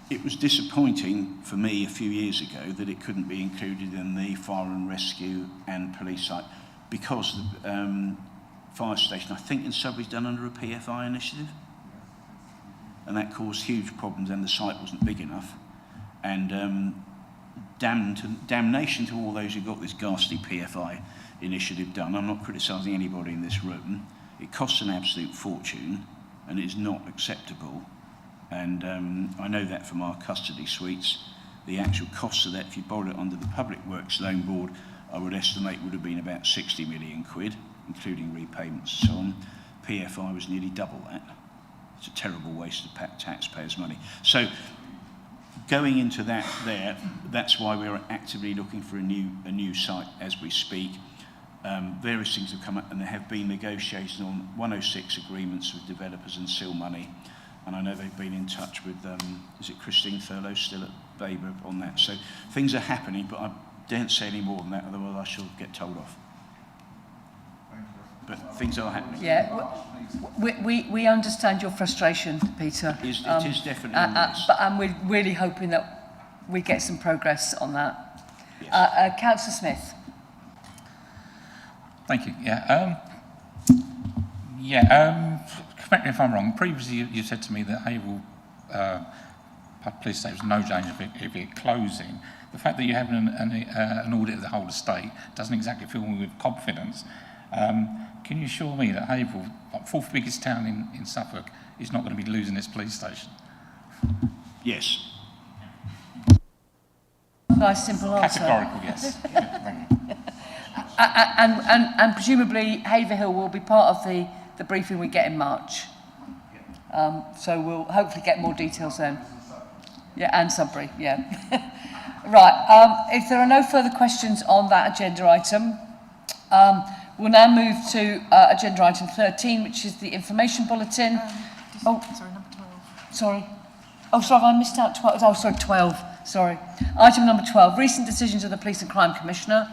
It was disappointing for me a few years ago that it couldn't be included in the fire and rescue and police site, because the fire station, I think in Sudbury's done under a PFI initiative, and that caused huge problems, and the site wasn't big enough. And damnation to all those who got this ghastly PFI initiative done. I'm not criticising anybody in this room. It costs an absolute fortune, and it is not acceptable. And I know that from our custody suites. The actual cost of that, if you borrowed it under the Public Works Loan Board, I would estimate would have been about 60 million quid, including repayments and so on. PFI was nearly double that. It's a terrible waste of taxpayers' money. So going into that there, that's why we're actively looking for a new site as we speak. Various things have come up, and there have been negotiations on 106 agreements with developers and seal money. And I know they've been in touch with, is it Christine Thurlow still at Baber on that? So things are happening, but I daren't say any more than that, otherwise I shall get told off. But things are happening. Yeah, we understand your frustration, Peter. It is definitely on the list. And we're really hoping that we get some progress on that. Yes. Councillor Smith. Thank you. Correct me if I'm wrong. Previously, you said to me that Haverhill Police Station was no danger of it closing. The fact that you have an audit of the whole estate doesn't exactly fill me with confidence. Can you assure me that Haverhill, fourth biggest town in Suffolk, is not going to be losing its police station? Yes. Nice simple answer. Categorical, yes. Yeah, thank you. And presumably Haverhill will be part of the briefing we get in March. So we'll hopefully get more details then. Yeah, and Sudbury, yeah. Right, if there are no further questions on that agenda item, we'll now move to agenda item 13, which is the information bulletin. Sorry, number 12. Sorry. Oh, sorry, I missed out 12. Oh, sorry, 12. Sorry. Item number 12, recent decisions of the Police and Crime Commissioner.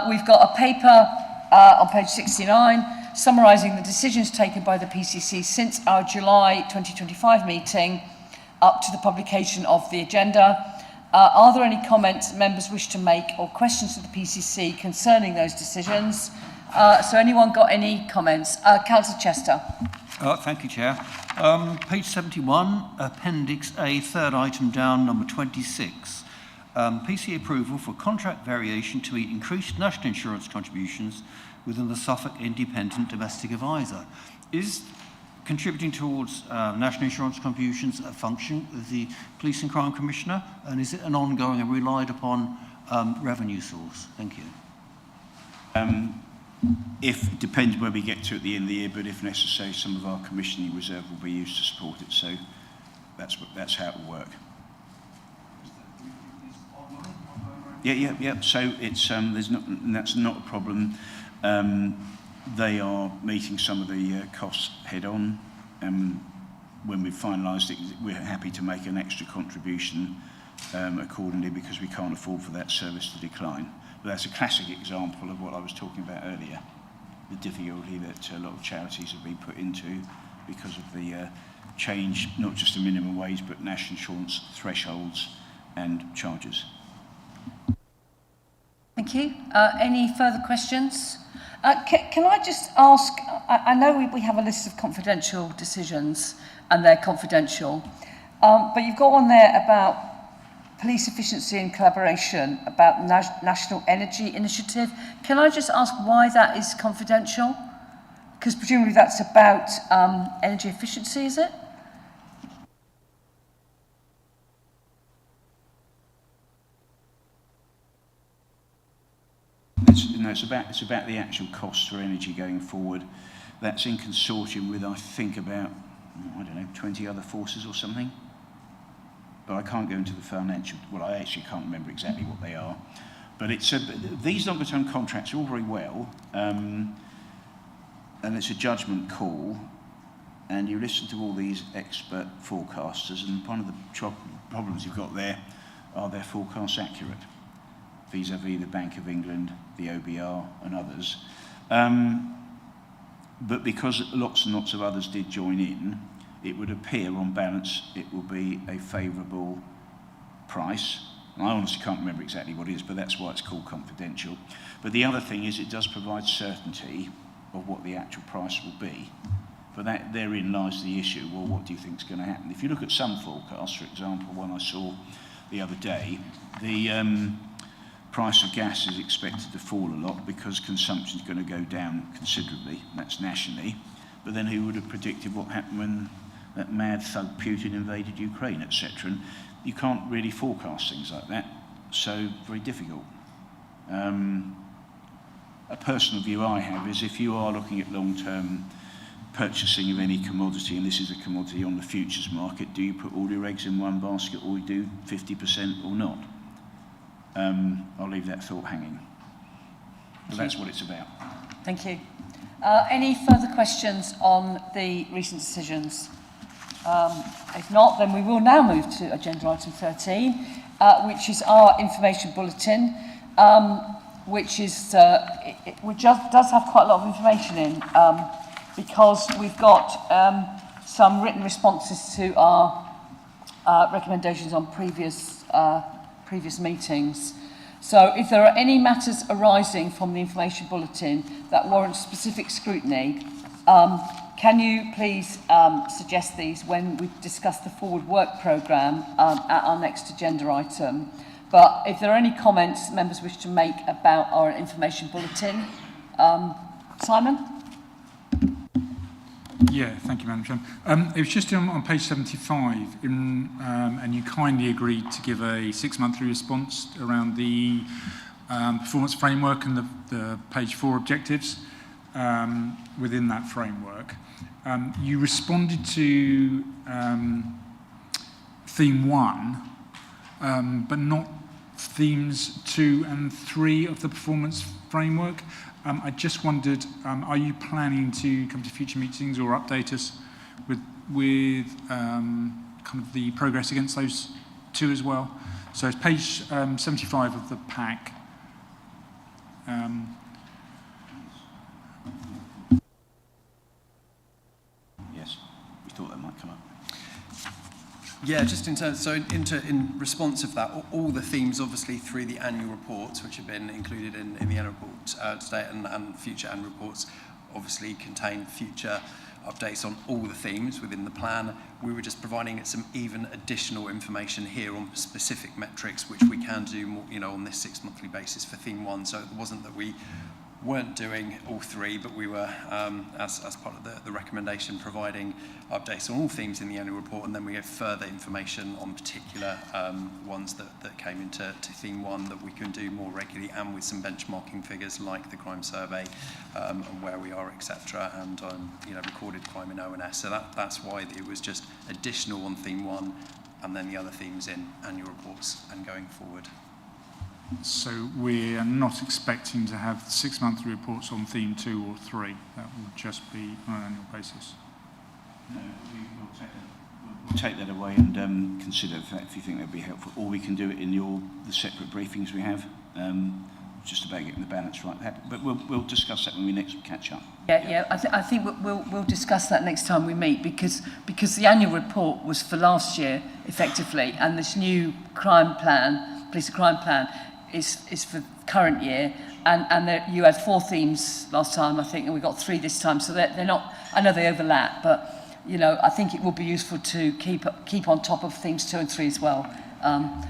We've got a paper on page 69 summarising the decisions taken by the PCC since our July 2025 meeting up to the publication of the agenda. Are there any comments members wish to make or questions to the PCC concerning those decisions? So anyone got any comments? Councillor Chester. Thank you, Chair. Page 71, Appendix A, third item down, number 26. PC approval for contract variation to meet increased national insurance contributions within the Suffolk Independent Domestic Advisor. Is contributing towards national insurance contributions a function of the Police and Crime Commissioner, and is it an ongoing and relied upon revenue source? Thank you. If it depends where we get to at the end of the year, but if necessary, some of our commissioning reserve will be used to support it. So that's how it will work. Yeah. So it's that's not a problem. They are meeting some of the costs head on. When we've finalised it, we're happy to make an extra contribution accordingly, because we can't afford for that service to decline. But that's a classic example of what I was talking about earlier, the difficulty that a lot of charities have been put into because of the change, not just the minimum wage, but national insurance thresholds and charges. Thank you. Any further questions? Can I just ask, I know we have a list of confidential decisions and they're confidential, but you've got one there about police efficiency and collaboration, about National Energy Initiative. Can I just ask why that is confidential? Because presumably that's about energy efficiency, is it? It's about the actual cost for energy going forward. That's in consortium with, I think, about, I don't know, 20 other forces or something. But I can't go into the financial, well, I actually can't remember exactly what they are. But it's these longer term contracts are all very well, and it's a judgment call, and you listen to all these expert forecasters, and one of the problems you've got there, are their forecasts accurate? Vis-a-vis the Bank of England, the OBR and others. But because lots and lots of others did join in, it would appear on balance it will be a favourable price. And I honestly can't remember exactly what it is, but that's why it's called confidential. But the other thing is it does provide certainty of what the actual price will be. But that therein lies the issue. Well, what do you think is going to happen? If you look at some forecasts, for example, one I saw the other day, the price of gas is expected to fall a lot because consumption is going to go down considerably. That's nationally. But then who would have predicted what happened when that mad thug Putin invaded Ukraine, etc.? And you can't really forecast things like that. So very difficult. A personal view I have is if you are looking at long-term purchasing of any commodity, and this is a commodity on the futures market, do you put all your eggs in one basket, or you do 50% or not? I'll leave that thought hanging. But that's what it's about. Thank you. Any further questions on the recent decisions? If not, then we will now move to agenda item 13, which is our information bulletin, which is does have quite a lot of information in, because we've got some written responses to our recommendations on previous meetings. So if there are any matters arising from the information bulletin that warrant specific scrutiny, can you please suggest these when we discuss the forward work programme at our next agenda item? But if there are any comments members wish to make about our information bulletin, Simon? Yeah, thank you, Madam Chairman. It was just on page 75, and you kindly agreed to give a 6-monthly response around the performance framework and the page 4 objectives within that framework. You responded to theme 1, but not themes 2 and 3 of the performance framework. I just wondered, are you planning to come to future meetings or update us with kind of the progress against those 2 as well? So it's page 75 of the pack. Yes, we thought that might come up. Yeah, just in terms, so in response of that, all the themes obviously through the annual reports, which have been included in the annual report today and future annual reports, obviously contain future updates on all the themes within the plan. We were just providing some even additional information here on specific metrics, which we can do more, on this 6 monthly basis for theme 1. So it wasn't that we weren't doing all 3, but we were, as part of the recommendation, providing updates on all themes in the annual report, and then we gave further information on particular ones that came into theme 1 that we can do more regularly, and with some benchmarking figures like the crime survey and where we are, etc., and recorded crime in ONS. So that's why it was just additional on theme 1, and then the other themes in annual reports and going forward. So we are not expecting to have 6 monthly reports on theme 2 or 3. That will just be on an annual basis. No, we'll take that away and consider that if you think that would be helpful. Or we can do it in the separate briefings we have, just about getting the balance right. But we'll discuss that when we next catch up. Yeah. I think we'll discuss that next time we meet, because the annual report was for last year, effectively, and this new police crime plan, is for current year, and you had 4 themes last time, I think, and we got 3 this time, so they're not. I know they overlap, but I think it would be useful to keep on top of themes 2 and 3 as well.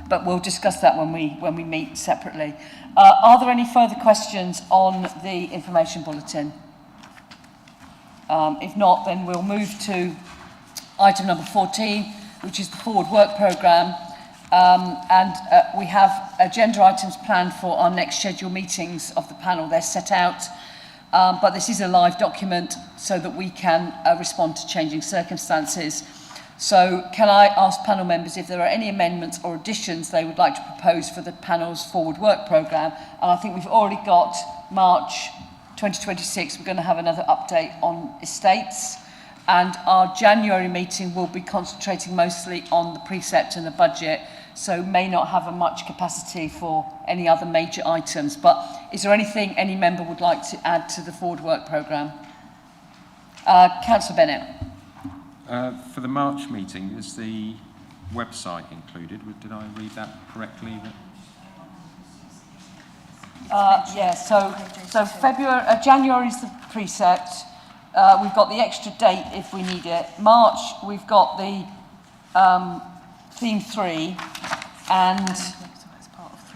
But we'll discuss that when we meet separately. Are there any further questions on the information bulletin? If not, then we'll move to item number 14, which is the forward work programme. We have agenda items planned for our next scheduled meetings of the panel. They're set out, but this is a live document so that we can respond to changing circumstances. So can I ask panel members if there are any amendments or additions they would like to propose for the panel's forward work programme? And I think we've already got March 2026. We're going to have another update on estates. And our January meeting will be concentrating mostly on the precept and the budget, so may not have a much capacity for any other major items. But is there anything any member would like to add to the forward work programme? Councillor Bennett. For the March meeting, is the website included? Did I read that correctly? So January is the precept. We've got the extra date if we need it. March, we've got the theme 3 and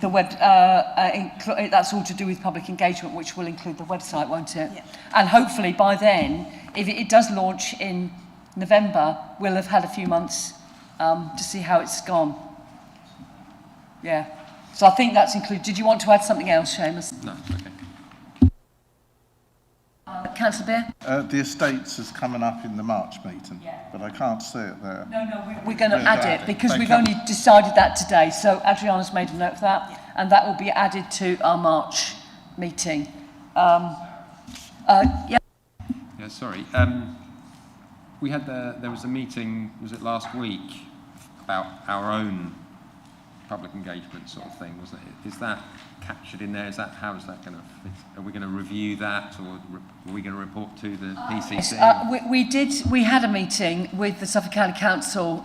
the web. That's all to do with public engagement, which will include the website, won't it? Yeah. And hopefully by then, if it does launch in November, we'll have had a few months to see how it's gone. Yeah. So I think that's included. Did you want to add something else, Seamus? No, okay. Councillor Beer? The estates is coming up in the March meeting, but I can't see it there. No, we're going to add it because we've only decided that today. So Adriana's made a note of that, and that will be added to our March meeting. Sorry. We had there was a meeting, was it last week, about our own public engagement sort of thing, wasn't it? Is that captured in there? How is that going to fit? Are we going to review that, or are we going to report to the PCC? Yes, we had a meeting with the Suffolk County Council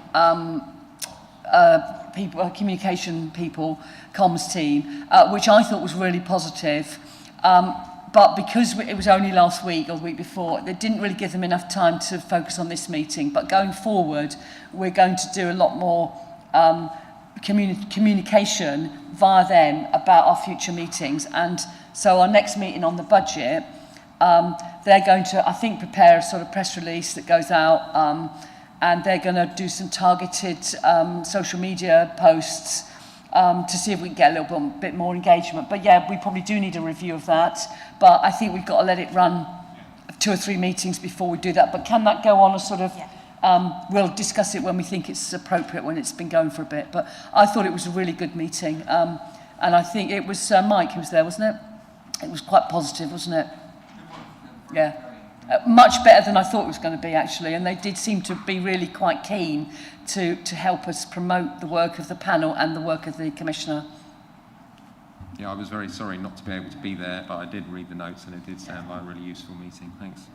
people, communication people, comms team, which I thought was really positive. But because it was only last week or the week before, they didn't really give them enough time to focus on this meeting. But going forward, we're going to do a lot more communication via them about our future meetings. And so our next meeting on the budget, they're going to, I think, prepare a sort of press release that goes out, and they're going to do some targeted social media posts to see if we can get a little bit more engagement. But yeah, we probably do need a review of that. But I think we've got to let it run 2 or 3 meetings before we do that. But can that go on a sort of... we'll discuss it when we think it's appropriate, when it's been going for a bit. But I thought it was a really good meeting. And I think it was Mike who was there, wasn't it? It was quite positive, wasn't it? Yeah. Much better than I thought it was going to be, actually. And they did seem to be really quite keen to help us promote the work of the panel and the work of the Commissioner. Yeah, I was very sorry not to be able to be there, but I did read the notes and it did sound like a really useful meeting. Thanks.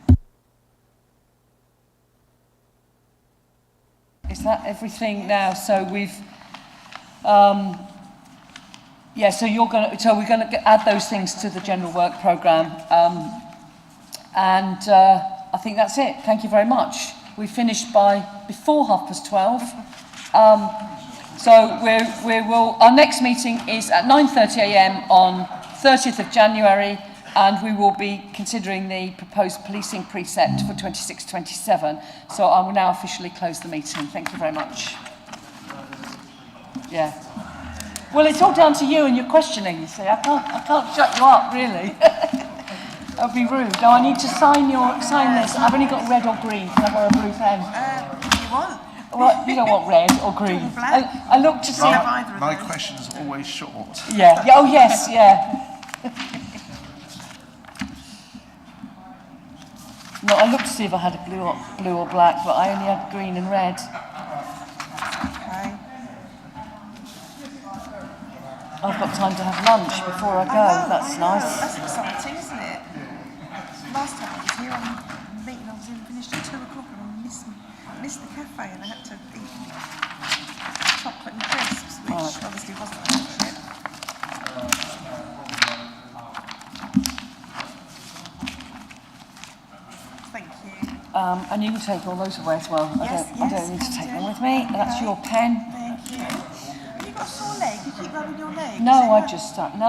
Is that everything now? So we've, so we're going to add those things to the general work programme, and I think that's it. Thank you very much. We finished before 12:30. So our next meeting is at 9:30 a.m. on 30th of January, and we will be considering the proposed policing precept for 26-27. So I will now officially close the meeting. Thank you very much. Yeah. Well, it's all down to you and your questioning, you see. I can't shut you up, really. That would be rude. No, I need to sign this. I've only got red or green. Can I borrow a blue pen? You want? Well, you don't want red or green. I look to see... My question's always short. Yeah. Oh, yes, yeah. No, I looked to see if I had a blue or black, but I only had green and red. Okay. I've got time to have lunch before I go. That's nice. That's exciting, isn't it? Last time I was here on the meeting, I was finished at 2 o'clock and I missed the cafe and I had to eat chocolate and crisps, which obviously wasn't a shit. Thank you. And you can take all those away as well. Yes, I don't need to take them with me. That's your pen. Thank you. Have you got a sore leg? You keep rubbing your leg? No, I just... No.